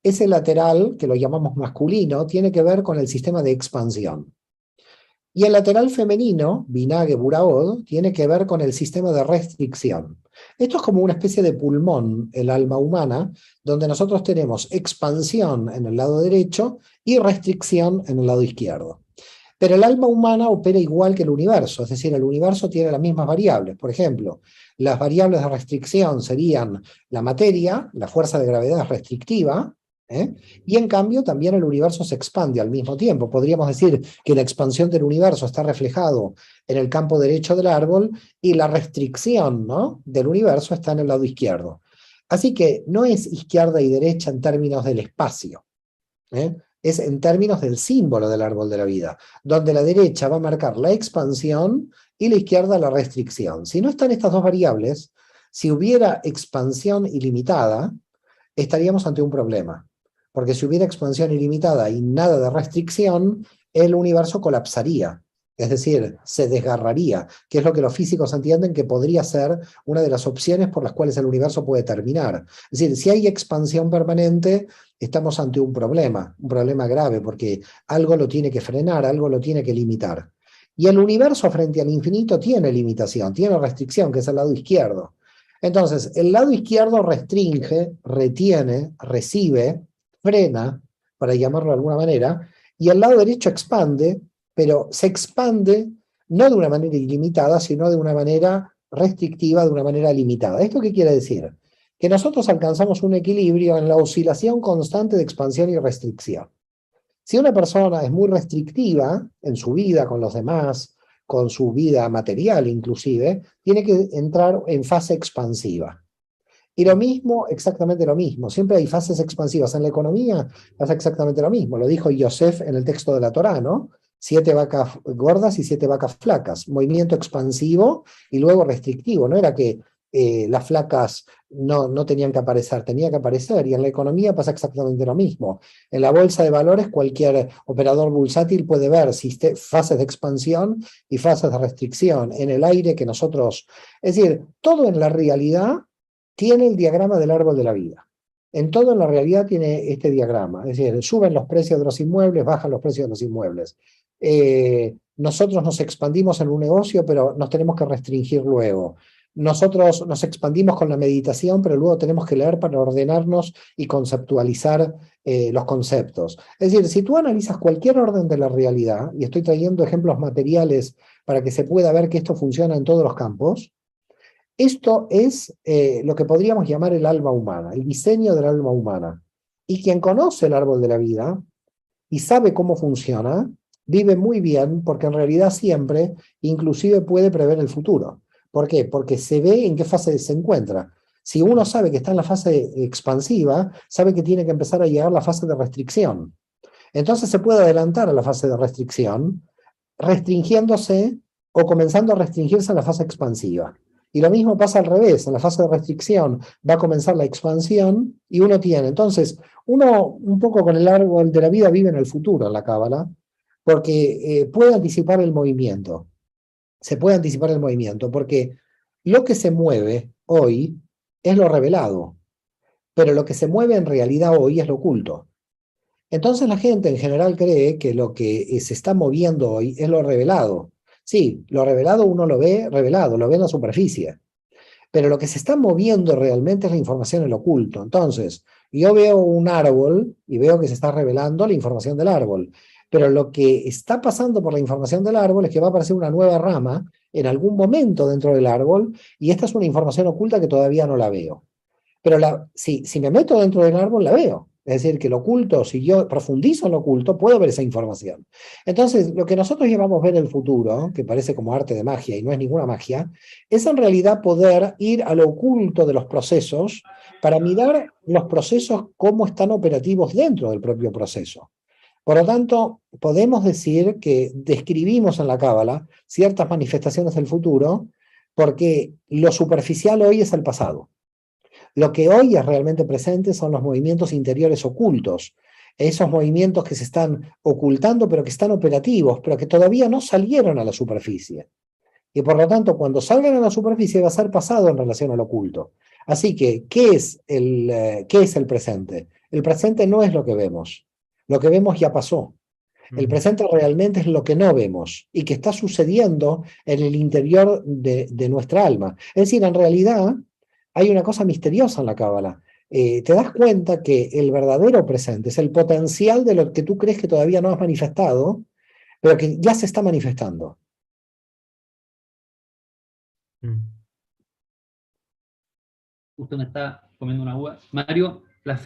ese lateral, que lo llamamos masculino, tiene que ver con el sistema de expansión. Y el lateral femenino, Binage Buraod, tiene que ver con el sistema de restricción. Esto es como una especie de pulmón, el alma humana, donde nosotros tenemos expansión en el lado derecho y restricción en el lado izquierdo. Pero el alma humana opera igual que el universo, es decir, el universo tiene las mismas variables. Por ejemplo, las variables de restricción serían la materia, la fuerza de gravedad es restrictiva, y en cambio también el universo se expande al mismo tiempo. Podríamos decir que la expansión del universo está reflejado en el campo derecho del árbol y la restricción, ¿no?, del universo está en el lado izquierdo. Así que no es izquierda y derecha en términos del espacio, es en términos del símbolo del árbol de la vida, donde la derecha va a marcar la expansión y la izquierda la restricción. Si no están estas dos variables, si hubiera expansión ilimitada, estaríamos ante un problema. Porque si hubiera expansión ilimitada y nada de restricción, el universo colapsaría. Es decir, se desgarraría, que es lo que los físicos entienden que podría ser una de las opciones por las cuales el universo puede terminar. Es decir, si hay expansión permanente, estamos ante un problema grave, porque algo lo tiene que frenar, algo lo tiene que limitar. Y el universo frente al infinito tiene limitación, tiene restricción, que es el lado izquierdo. Entonces, el lado izquierdo restringe, retiene, recibe, frena, para llamarlo de alguna manera, y el lado derecho expande, pero se expande no de una manera ilimitada, sino de una manera restrictiva, de una manera limitada. ¿Esto qué quiere decir? Que nosotros alcanzamos un equilibrio en la oscilación constante de expansión y restricción. Si una persona es muy restrictiva en su vida con los demás, con su vida material inclusive, tiene que entrar en fase expansiva. Y lo mismo, exactamente lo mismo. Siempre hay fases expansivas. En la economía pasa exactamente lo mismo. Lo dijo Yosef en el texto de la Torá, ¿no? 7 vacas gordas y 7 vacas flacas. Movimiento expansivo y luego restrictivo. No era que las flacas no tenían que aparecer, tenía que aparecer. Y en la economía pasa exactamente lo mismo. En la bolsa de valores, cualquier operador bursátil puede ver fases de expansión y fases de restricción. En el aire que nosotros... Es decir, todo en la realidad tiene el diagrama del árbol de la vida. En todo en la realidad tiene este diagrama. Es decir, suben los precios de los inmuebles, bajan los precios de los inmuebles. Nosotros nos expandimos en un negocio, pero nos tenemos que restringir luego. Nosotros nos expandimos con la meditación, pero luego tenemos que leer para ordenarnos y conceptualizar los conceptos. Es decir, si tú analizas cualquier orden de la realidad, y estoy trayendo ejemplos materiales para que se pueda ver que esto funciona en todos los campos, esto es lo que podríamos llamar el alma humana, el diseño del alma humana. Y quien conoce el árbol de la vida y sabe cómo funciona, vive muy bien, porque en realidad siempre, inclusive puede prever el futuro. ¿Por qué? Porque se ve en qué fase se encuentra. Si uno sabe que está en la fase expansiva, sabe que tiene que empezar a llegar a la fase de restricción. Entonces se puede adelantar a la fase de restricción, restringiéndose o comenzando a restringirse en la fase expansiva. Y lo mismo pasa al revés, en la fase de restricción va a comenzar la expansión y uno tiene. Entonces, uno un poco con el árbol de la vida vive en el futuro en la Cábala, porque puede anticipar el movimiento. Se puede anticipar el movimiento, porque lo que se mueve hoy es lo revelado, pero lo que se mueve en realidad hoy es lo oculto. Entonces la gente en general cree que lo que se está moviendo hoy es lo revelado. Sí, lo revelado uno lo ve revelado, lo ve en la superficie. Pero lo que se está moviendo realmente es la información en lo oculto. Entonces, yo veo un árbol y veo que se está revelando la información del árbol. Pero lo que está pasando por la información del árbol es que va a aparecer una nueva rama en algún momento dentro del árbol y esta es una información oculta que todavía no la veo. Pero si me meto dentro del árbol, la veo. Es decir, que lo oculto, si yo profundizo en lo oculto, puedo ver esa información. Entonces, lo que nosotros llamamos ver el futuro, que parece como arte de magia y no es ninguna magia, es en realidad poder ir a lo oculto de los procesos para mirar los procesos cómo están operativos dentro del propio proceso. Por lo tanto, podemos decir que describimos en la Cábala ciertas manifestaciones del futuro porque lo superficial hoy es el pasado. Lo que hoy es realmente presente son los movimientos interiores ocultos, esos movimientos que se están ocultando, pero que están operativos, pero que todavía no salieron a la superficie. Y por lo tanto, cuando salgan a la superficie va a ser pasado en relación al oculto. Así que, ¿qué es el presente? El presente no es lo que vemos. Lo que vemos ya pasó. El presente realmente es lo que no vemos y que está sucediendo en el interior de nuestra alma. Es decir, en realidad hay una cosa misteriosa en la Cábala. Te das cuenta que el verdadero presente es el potencial de lo que tú crees que todavía no has manifestado, pero que ya se está manifestando. Justo me está comiendo una uva. Mario, una de las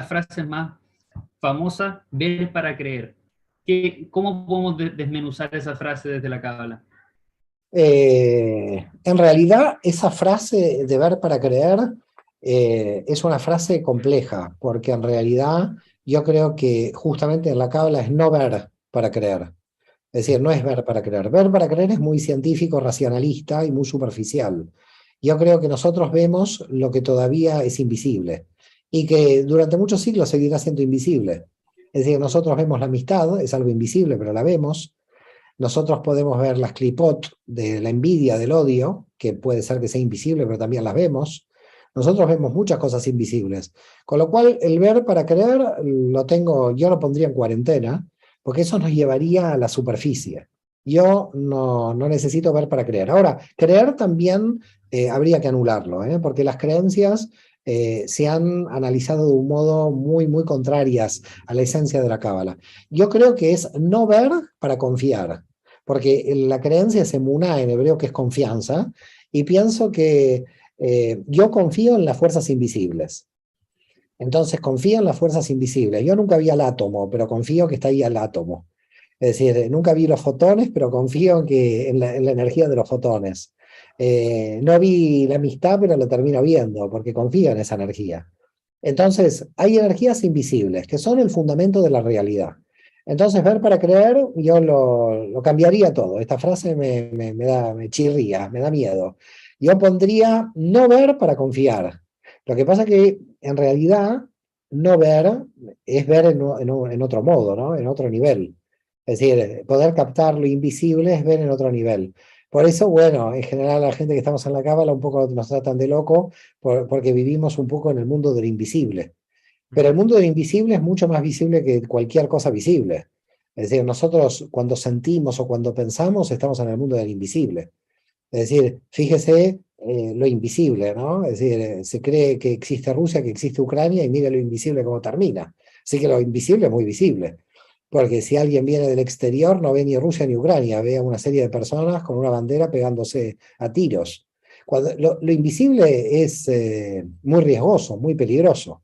frases más famosas, ver para creer. ¿Cómo podemos desmenuzar esa frase desde la Cábala? En realidad, esa frase de ver para creer es una frase compleja, porque en realidad yo creo que justamente en la Cábala es no ver para creer. Es decir, no es ver para creer. Ver para creer es muy científico, racionalista y muy superficial. Yo creo que nosotros vemos lo que todavía es invisible y que durante muchos siglos seguirá siendo invisible. Es decir, nosotros vemos la amistad, es algo invisible, pero la vemos. Nosotros podemos ver las clipot de la envidia, del odio, que puede ser que sea invisible, pero también las vemos. Nosotros vemos muchas cosas invisibles. Con lo cual, el ver para creer, yo lo pondría en cuarentena, porque eso nos llevaría a la superficie. Yo no necesito ver para creer. Ahora, creer también habría que anularlo, porque las creencias se han analizado de un modo muy, muy contrarias a la esencia de la Cábala. Yo creo que es no ver para confiar, porque la creencia es emuná en hebreo, que es confianza, y pienso que yo confío en las fuerzas invisibles. Entonces confío en las fuerzas invisibles. Yo nunca vi al átomo, pero confío que está ahí el átomo. Es decir, nunca vi los fotones, pero confío en la energía de los fotones. No vi la amistad, pero lo termino viendo, porque confío en esa energía. Entonces, hay energías invisibles, que son el fundamento de la realidad. Entonces, ver para creer, yo lo cambiaría todo. Esta frase me chirría, me da miedo. Yo pondría no ver para confiar. Lo que pasa es que, en realidad, no ver es ver en otro modo, ¿no? En otro nivel. Es decir, poder captar lo invisible es ver en otro nivel. Por eso, bueno, en general la gente que estamos en la cábala un poco nos tratan de loco porque vivimos un poco en el mundo del invisible. Pero el mundo del invisible es mucho más visible que cualquier cosa visible. Es decir, nosotros cuando sentimos o cuando pensamos estamos en el mundo del invisible. Es decir, fíjese lo invisible, ¿no? Es decir, se cree que existe Rusia, que existe Ucrania y mire lo invisible cómo termina. Así que lo invisible es muy visible. Porque si alguien viene del exterior no ve ni Rusia ni Ucrania, ve a una serie de personas con una bandera pegándose a tiros. Lo invisible es muy riesgoso, muy peligroso.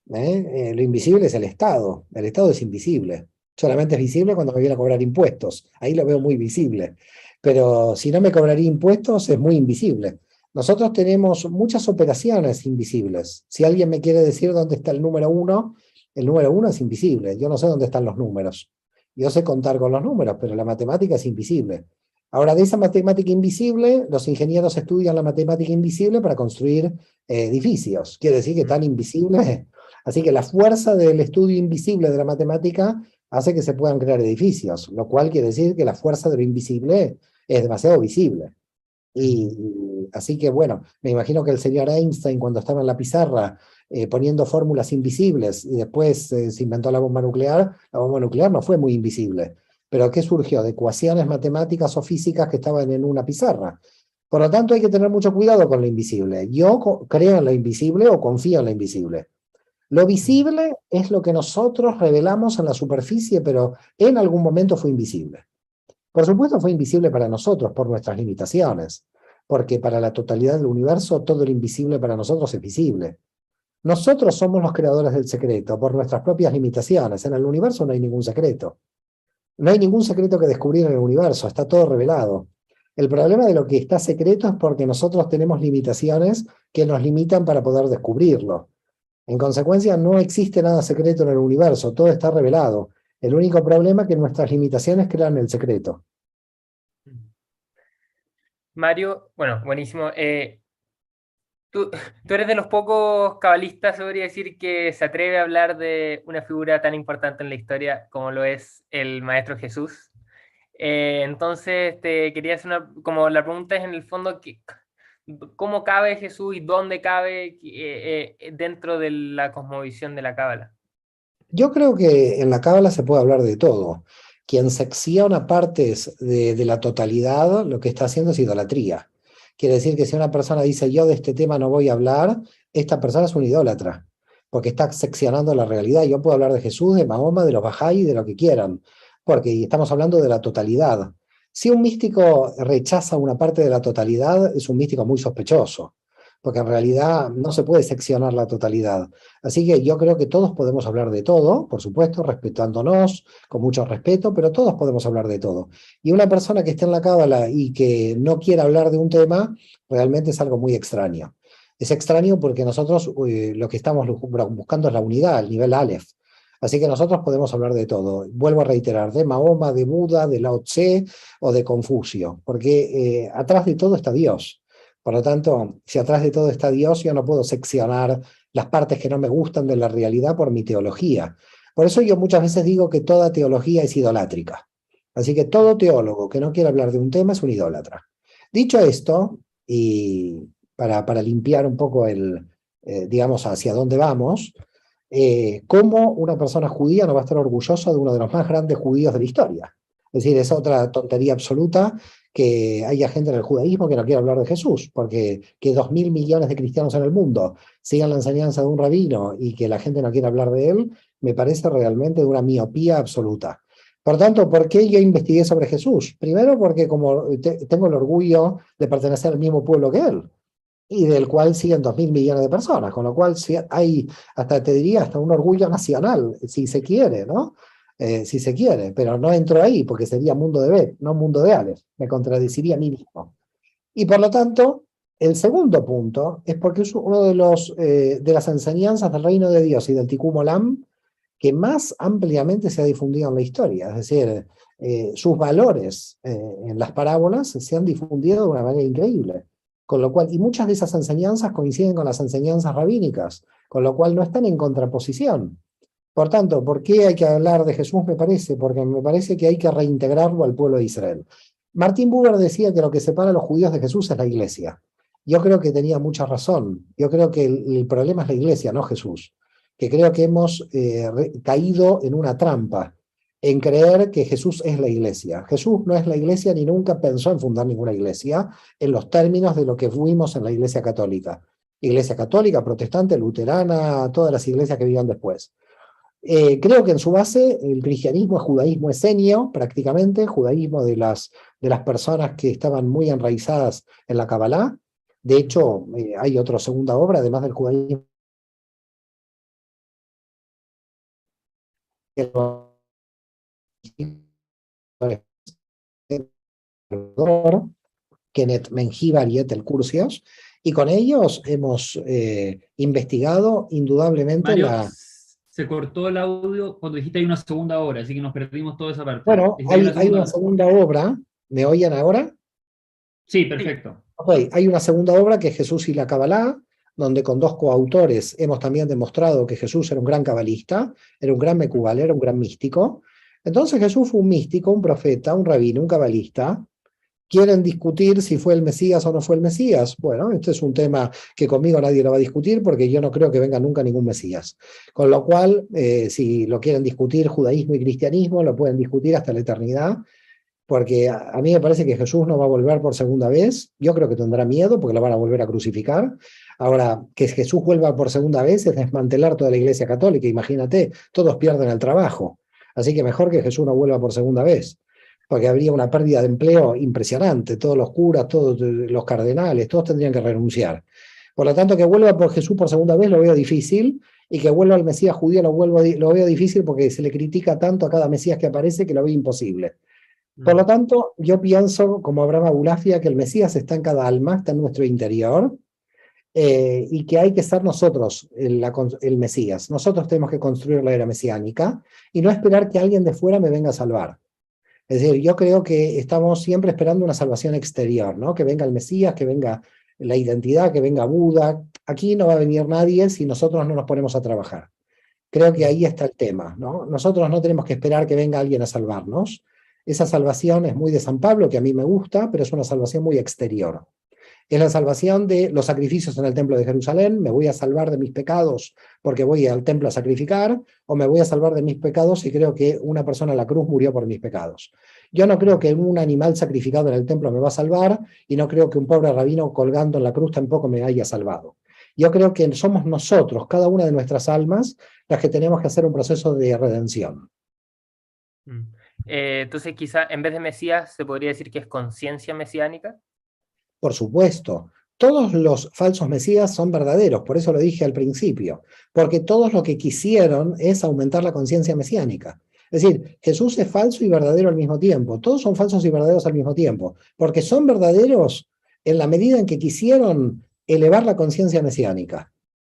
Lo invisible es el Estado es invisible. Solamente es visible cuando me viene a cobrar impuestos. Ahí lo veo muy visible. Pero si no me cobraría impuestos, es muy invisible. Nosotros tenemos muchas operaciones invisibles. Si alguien me quiere decir dónde está el número uno es invisible. Yo no sé dónde están los números. Yo sé contar con los números, pero la matemática es invisible. Ahora, de esa matemática invisible, los ingenieros estudian la matemática invisible para construir edificios. Quiere decir que tan invisible. Así que la fuerza del estudio invisible de la matemática hace que se puedan crear edificios, lo cual quiere decir que la fuerza de lo invisible es demasiado visible. Así que bueno, me imagino que el señor Einstein cuando estaba en la pizarra poniendo fórmulas invisibles y después se inventó la bomba nuclear no fue muy invisible. Pero ¿qué surgió? De ecuaciones matemáticas o físicas que estaban en una pizarra. Por lo tanto, hay que tener mucho cuidado con lo invisible. Yo creo en lo invisible o confío en lo invisible. Lo visible es lo que nosotros revelamos en la superficie, pero en algún momento fue invisible. Por supuesto fue invisible para nosotros por nuestras limitaciones, porque para la totalidad del universo todo lo invisible para nosotros es visible. Nosotros somos los creadores del secreto por nuestras propias limitaciones. En el universo no hay ningún secreto. No hay ningún secreto que descubrir en el universo, está todo revelado. El problema de lo que está secreto es porque nosotros tenemos limitaciones que nos limitan para poder descubrirlo. En consecuencia, no existe nada secreto en el universo, todo está revelado. El único problema es que nuestras limitaciones crean el secreto. Mario, bueno, buenísimo. Tú eres de los pocos cabalistas, se podría decir, que se atreve a hablar de una figura tan importante en la historia como lo es el Maestro Jesús. Entonces, te quería hacer como la pregunta es en el fondo, ¿cómo cabe Jesús y dónde cabe dentro de la cosmovisión de la Cábala? Yo creo que en la Cábala se puede hablar de todo. Quien secciona partes de la totalidad, lo que está haciendo es idolatría. Quiere decir que si una persona dice yo de este tema no voy a hablar, esta persona es un idólatra, porque está seccionando la realidad. Yo puedo hablar de Jesús, de Mahoma, de los Bahá'í, de lo que quieran, porque estamos hablando de la totalidad. Si un místico rechaza una parte de la totalidad, es un místico muy sospechoso, porque en realidad no se puede seccionar la totalidad. Así que yo creo que todos podemos hablar de todo, por supuesto, respetándonos, con mucho respeto, pero todos podemos hablar de todo. Y una persona que esté en la Cábala y que no quiera hablar de un tema, realmente es algo muy extraño. Es extraño porque nosotros lo que estamos buscando es la unidad, el nivel Aleph. Así que nosotros podemos hablar de todo. Vuelvo a reiterar, de Mahoma, de Buda, de Lao Tse o de Confucio, porque atrás de todo está Dios. Por lo tanto, si atrás de todo está Dios, yo no puedo seccionar las partes que no me gustan de la realidad por mi teología. Por eso yo muchas veces digo que toda teología es idolátrica. Así que todo teólogo que no quiere hablar de un tema es un idólatra. Dicho esto, y para limpiar un poco digamos, hacia dónde vamos, ¿cómo una persona judía no va a estar orgullosa de uno de los más grandes judíos de la historia? Es decir, es otra tontería absoluta que haya gente en el judaísmo que no quiera hablar de Jesús, porque que 2.000 millones de cristianos en el mundo sigan la enseñanza de un rabino y que la gente no quiera hablar de él, me parece realmente de una miopía absoluta. Por tanto, ¿por qué yo investigué sobre Jesús? Primero porque como tengo el orgullo de pertenecer al mismo pueblo que él, y del cual siguen 2.000 millones de personas, con lo cual hay, hasta te diría, hasta un orgullo nacional, si se quiere, ¿no? si se quiere, pero no entro ahí porque sería mundo de Bet, no mundo de Aleph, me contradeciría a mí mismo. Y por lo tanto, el segundo punto es porque es uno de las enseñanzas del reino de Dios y del Tikkun Olam que más ampliamente se ha difundido en la historia. Es decir, sus valores en las parábolas se han difundido de una manera increíble. Con lo cual, y muchas de esas enseñanzas coinciden con las enseñanzas rabínicas, con lo cual no están en contraposición. Por tanto, ¿por qué hay que hablar de Jesús? Me parece, porque me parece que hay que reintegrarlo al pueblo de Israel. Martín Buber decía que lo que separa a los judíos de Jesús es la iglesia. Yo creo que tenía mucha razón. Yo creo que el problema es la iglesia, no Jesús. Que creo que hemos caído en una trampa, en creer que Jesús es la iglesia. Jesús no es la iglesia ni nunca pensó en fundar ninguna iglesia en los términos de lo que fuimos en la iglesia católica. Iglesia católica, protestante, luterana, todas las iglesias que vivían después. Creo que en su base el cristianismo es judaísmo esenio, prácticamente, judaísmo de las personas que estaban muy enraizadas en la Kabbalah. De hecho, hay otra segunda obra, además del judaísmo, Kenneth Menjivar y Ethel Curcios, y con ellos hemos investigado indudablemente Mario, se cortó el audio cuando dijiste hay una segunda hora, así que nos perdimos toda esa parte. Bueno, ¿Dijiste hay una hay una segunda? segunda obra, ¿me oyen ahora? Sí, perfecto. Okay. Hay una segunda obra que es Jesús y la Kabbalah, donde con dos coautores hemos también demostrado que Jesús era un gran cabalista, era un gran mecubal, era un gran místico. Entonces Jesús fue un místico, un profeta, un rabino, un cabalista. ¿Quieren discutir si fue el Mesías o no fue el Mesías? Bueno, este es un tema que conmigo nadie lo va a discutir porque yo no creo que venga nunca ningún Mesías. Con lo cual, si lo quieren discutir judaísmo y cristianismo, lo pueden discutir hasta la eternidad, porque a mí me parece que Jesús no va a volver por segunda vez. Yo creo que tendrá miedo porque lo van a volver a crucificar. Ahora, que Jesús vuelva por segunda vez es desmantelar toda la Iglesia Católica. Imagínate, todos pierden el trabajo. Así que mejor que Jesús no vuelva por segunda vez, porque habría una pérdida de empleo impresionante. Todos los curas, todos los cardenales, todos tendrían que renunciar. Por lo tanto, que vuelva por Jesús por segunda vez lo veo difícil, y que vuelva al Mesías judío lo veo difícil porque se le critica tanto a cada Mesías que aparece que lo veo imposible. Por lo tanto, yo pienso, como Abraham Abulafia, que el Mesías está en cada alma, está en nuestro interior, y que hay que ser nosotros el Mesías. Nosotros tenemos que construir la era mesiánica y no esperar que alguien de fuera me venga a salvar. Es decir, yo creo que estamos siempre esperando una salvación exterior, ¿no? Que venga el Mesías, que venga la identidad, que venga Buda. Aquí no va a venir nadie si nosotros no nos ponemos a trabajar. Creo que ahí está el tema, ¿no? Nosotros no tenemos que esperar que venga alguien a salvarnos. Esa salvación es muy de San Pablo, que a mí me gusta, pero es una salvación muy exterior. Es la salvación de los sacrificios en el templo de Jerusalén. Me voy a salvar de mis pecados porque voy al templo a sacrificar, o me voy a salvar de mis pecados y creo que una persona en la cruz murió por mis pecados. Yo no creo que un animal sacrificado en el templo me va a salvar, y no creo que un pobre rabino colgando en la cruz tampoco me haya salvado. Yo creo que somos nosotros, cada una de nuestras almas, las que tenemos que hacer un proceso de redención. Entonces quizá en vez de Mesías se podría decir que es conciencia mesiánica. Por supuesto, todos los falsos mesías son verdaderos, por eso lo dije al principio, porque todos lo que quisieron es aumentar la conciencia mesiánica. Es decir, Jesús es falso y verdadero al mismo tiempo, todos son falsos y verdaderos al mismo tiempo, porque son verdaderos en la medida en que quisieron elevar la conciencia mesiánica.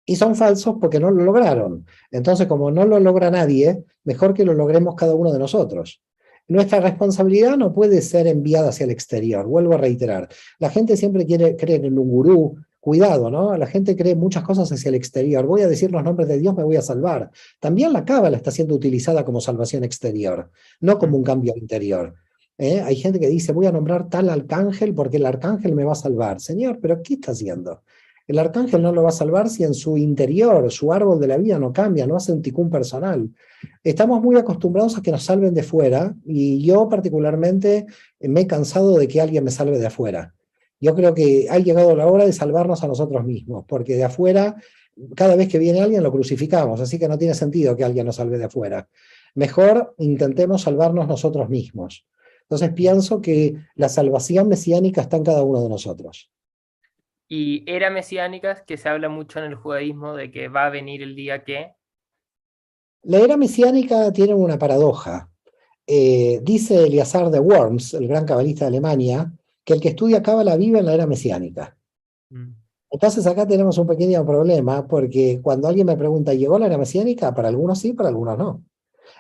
Y son falsos porque no lo lograron. Entonces, como no lo logra nadie, mejor que lo logremos cada uno de nosotros. Nuestra responsabilidad no puede ser enviada hacia el exterior. Vuelvo a reiterar, la gente siempre quiere creer en un gurú. Cuidado, ¿no? La gente cree muchas cosas hacia el exterior. Voy a decir los nombres de Dios, me voy a salvar. También la cábala está siendo utilizada como salvación exterior, no como un cambio interior. Hay gente que dice, voy a nombrar tal arcángel porque el arcángel me va a salvar. Señor, ¿pero qué está haciendo? El arcángel no lo va a salvar si en su interior, su árbol de la vida no cambia, no hace un ticún personal. Estamos muy acostumbrados a que nos salven de fuera, y yo particularmente me he cansado de que alguien me salve de afuera. Yo creo que ha llegado la hora de salvarnos a nosotros mismos, porque de afuera, cada vez que viene alguien lo crucificamos, así que no tiene sentido que alguien nos salve de afuera. Mejor intentemos salvarnos nosotros mismos. Entonces pienso que la salvación mesiánica está en cada uno de nosotros. Y era mesiánicas, que se habla mucho en el judaísmo de que va a venir el día que... La era mesiánica tiene una paradoja. Dice Eleazar de Worms, el gran cabalista de Alemania, que el que estudia cábala vive en la era mesiánica. Entonces acá tenemos un pequeño problema, porque cuando alguien me pregunta, ¿llegó la era mesiánica? Para algunos sí, para algunos no.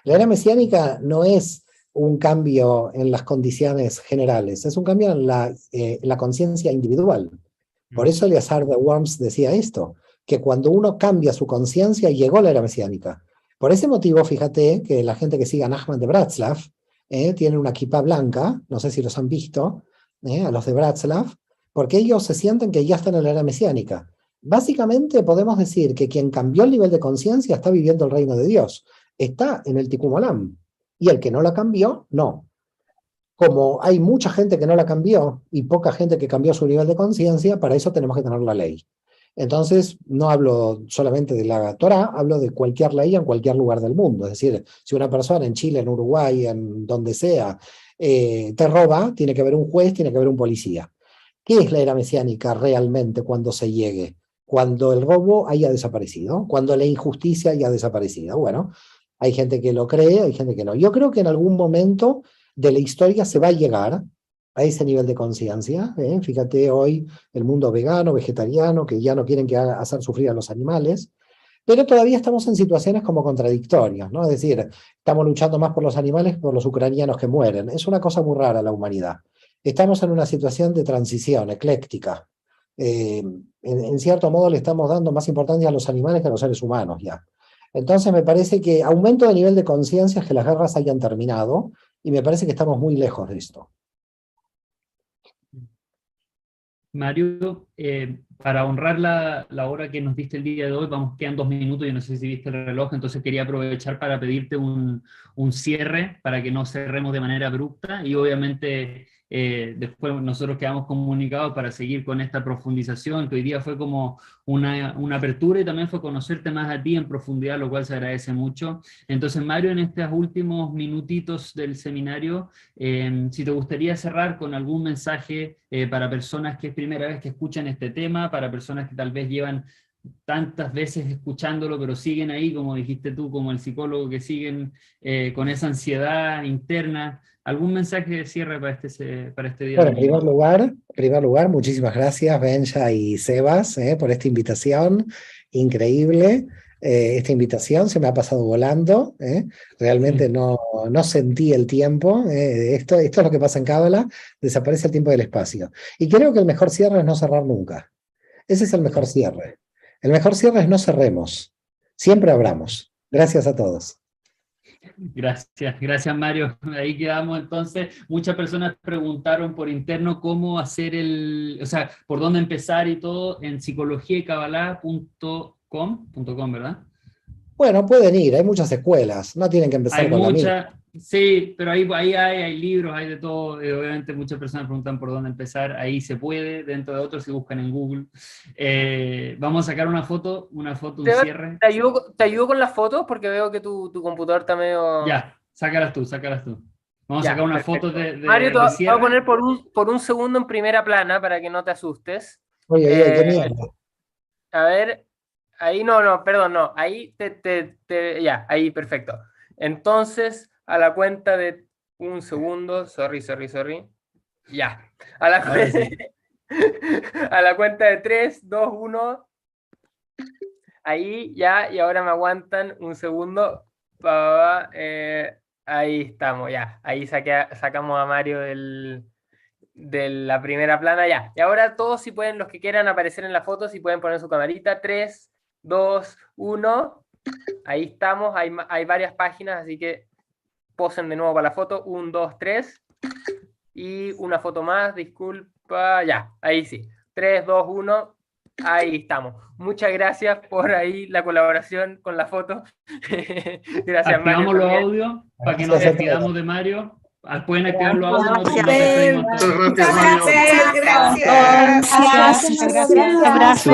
La era mesiánica no es un cambio en las condiciones generales, es un cambio en la conciencia individual. Por eso Eleazar de Worms decía esto, que cuando uno cambia su conciencia, llegó la era mesiánica. Por ese motivo, fíjate que la gente que sigue a Nachman de Bratslav tiene una kipá blanca, no sé si los han visto, a los de Bratslav, porque ellos se sienten que ya están en la era mesiánica. Básicamente podemos decir que quien cambió el nivel de conciencia está viviendo el reino de Dios, está en el Tikkun Olam, y el que no la cambió, no. Como hay mucha gente que no la cambió y poca gente que cambió su nivel de conciencia, para eso tenemos que tener la ley. Entonces, no hablo solamente de la Torá, hablo de cualquier ley en cualquier lugar del mundo. Es decir, si una persona en Chile, en Uruguay, en donde sea, te roba, tiene que haber un juez, tiene que haber un policía. ¿Qué es la era mesiánica realmente cuando se llegue? Cuando el robo haya desaparecido, cuando la injusticia haya desaparecido. Bueno, hay gente que lo cree, hay gente que no. Yo creo que en algún momento de la historia se va a llegar a ese nivel de conciencia. Fíjate hoy el mundo vegano, vegetariano, que ya no quieren hacer sufrir a los animales, pero todavía estamos en situaciones como contradictorias, ¿no? Es decir, estamos luchando más por los animales que por los ucranianos que mueren. Es una cosa muy rara la humanidad. Estamos en una situación de transición ecléctica. En cierto modo le estamos dando más importancia a los animales que a los seres humanos ya. Entonces me parece que aumento de nivel de conciencia es que las guerras hayan terminado, y me parece que estamos muy lejos de esto. Mario, para honrar la hora que nos diste el día de hoy, quedan 2 minutos, yo no sé si viste el reloj, entonces quería aprovechar para pedirte un cierre, para que no cerremos de manera abrupta, y obviamente después nosotros quedamos comunicados para seguir con esta profundización, que hoy día fue como una apertura, y también fue conocerte más a ti en profundidad, lo cual se agradece mucho. Entonces, Mario, en estos últimos minutitos del seminario, si te gustaría cerrar con algún mensaje para personas que es primera vez que escuchan este tema, para personas que tal vez llevan tantas veces escuchándolo, pero siguen ahí, como dijiste tú, como el psicólogo, que siguen con esa ansiedad interna. ¿Algún mensaje de cierre para este día? Bueno, en primer lugar, muchísimas gracias, Benja y Sebas, por esta invitación increíble. Esta invitación se me ha pasado volando, realmente no sentí el tiempo. Esto es lo que pasa en Cábala, desaparece el tiempo del espacio. Y creo que el mejor cierre es no cerrar nunca. Ese es el mejor cierre. El mejor cierre es no cerremos, siempre abramos. Gracias a todos. Gracias Mario. Ahí quedamos entonces. Muchas personas preguntaron por interno cómo hacer o sea, por dónde empezar y todo en psicologiaycabalá.com, ¿verdad? Bueno, pueden ir, hay muchas escuelas, no tienen que empezar con la mía. Sí, pero ahí hay libros, hay de todo. Obviamente muchas personas preguntan por dónde empezar. Ahí se puede, dentro de otros si buscan en Google. Vamos a sacar una foto, un cierre. ¿Te ayudo con las fotos? Porque veo que tu computador está medio... Ya, sácalas tú. Vamos a sacar una foto de Mario, te cierre. voy a poner por un segundo en primera plana para que no te asustes. Oye, qué mierda. A ver, ahí perdón, ahí ya, ahí perfecto. Entonces, a la cuenta de un segundo, sorry. Ya, a la cuenta de 3, 2, 1. Ahí ya, y ahora me aguantan un segundo. Ahí estamos, ya. Ahí sacamos a Mario de la primera plana, ya. Y ahora todos, si pueden, los que quieran aparecer en la foto, si pueden poner su camarita. 3, 2, 1. Ahí estamos, hay varias páginas, así que posen de nuevo para la foto. 1, 2, 3. Y una foto más, disculpa, ya, ahí sí. 3, 2, 1. Ahí estamos. Muchas gracias por ahí la colaboración con la foto. Gracias, Mario. Activamos los audios para que nos despidamos de Mario. Pueden activar los audios. Muchas gracias. Gracias.